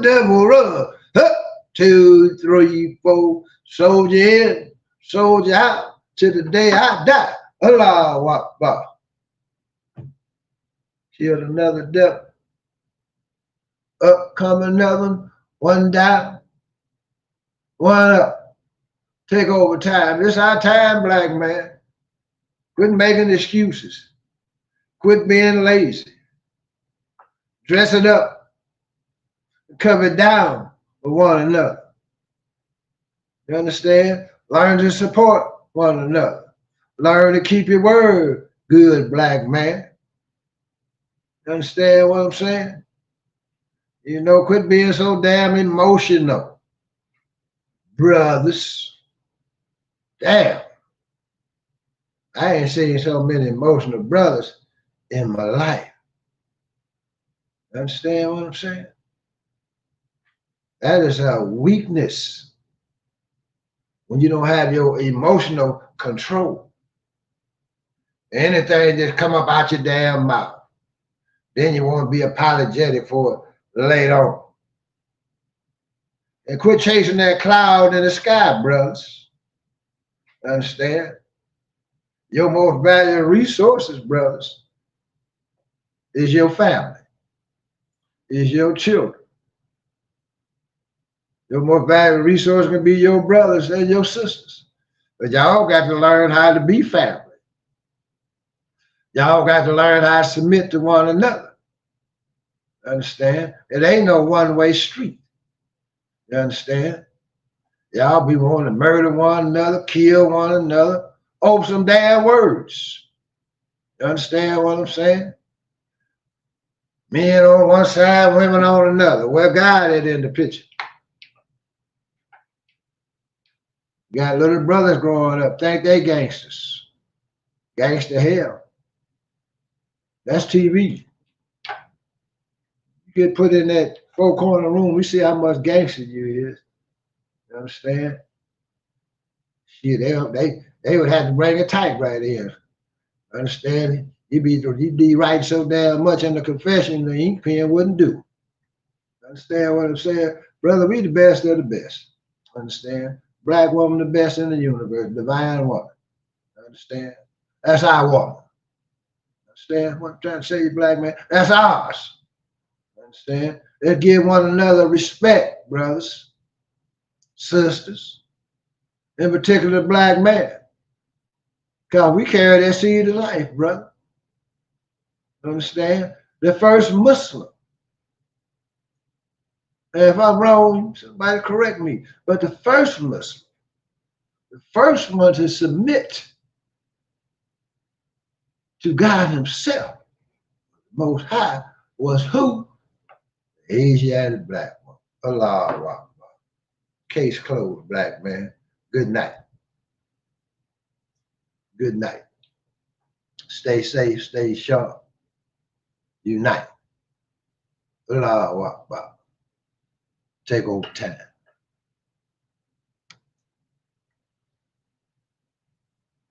devil, run. Huh. 2, 3, 4. Soldier in, soldier out. To the day I die. Allahu Akbar. Killed another devil. Up come another one down, one up. Take over time. This our time, black man. Quit making excuses. Quit being lazy. Dress it up. Cover it down with one another. You understand? Learn to support one another. Learn to keep your word, good black man. You understand what I'm saying? You know, quit being so damn emotional. Brothers. Damn. I ain't seen so many emotional brothers in my life. Understand what I'm saying? That is a weakness when you don't have your emotional control. Anything just come up out your damn mouth. Then you want to be apologetic for it later on. And quit chasing that cloud in the sky, brothers. Understand? Your most valuable resources, brothers, is your family, is your children. Your most valuable resource can be your brothers and your sisters. But y'all got to learn how to be family. Y'all got to learn how to submit to one another. Understand? It ain't no one-way street. You understand? Y'all be wanting to murder one another, kill one another, over some damn words. You understand what I'm saying? Men on one side, women on another. Where God is in the picture. You got little brothers growing up, think they gangsters. Gangster hell. That's TV. You get put in that four-corner room, we see how much gangster you is. You understand? Shit, they would have to bring a typewriter in. Understand? You'd be writing so damn much in the confession, the ink pen wouldn't do. Understand what I'm saying? Brother, we the best of the best. Understand? Black woman, the best in the universe, divine woman. Understand? That's our woman. Understand what I'm trying to say, you black man? That's ours. Understand? Let's give one another respect, brothers, sisters, in particular, black man. Because we carry that seed of life, brother. Understand? The first Muslim. And if I'm wrong, somebody correct me. But the first Muslim, the first one to submit to God himself, Most High, was who? The Asiatic black one. Allah Akbar. Case closed, black man. Good night. Good night. Stay safe, stay sharp. Unite. Allah Akbar. Take over time.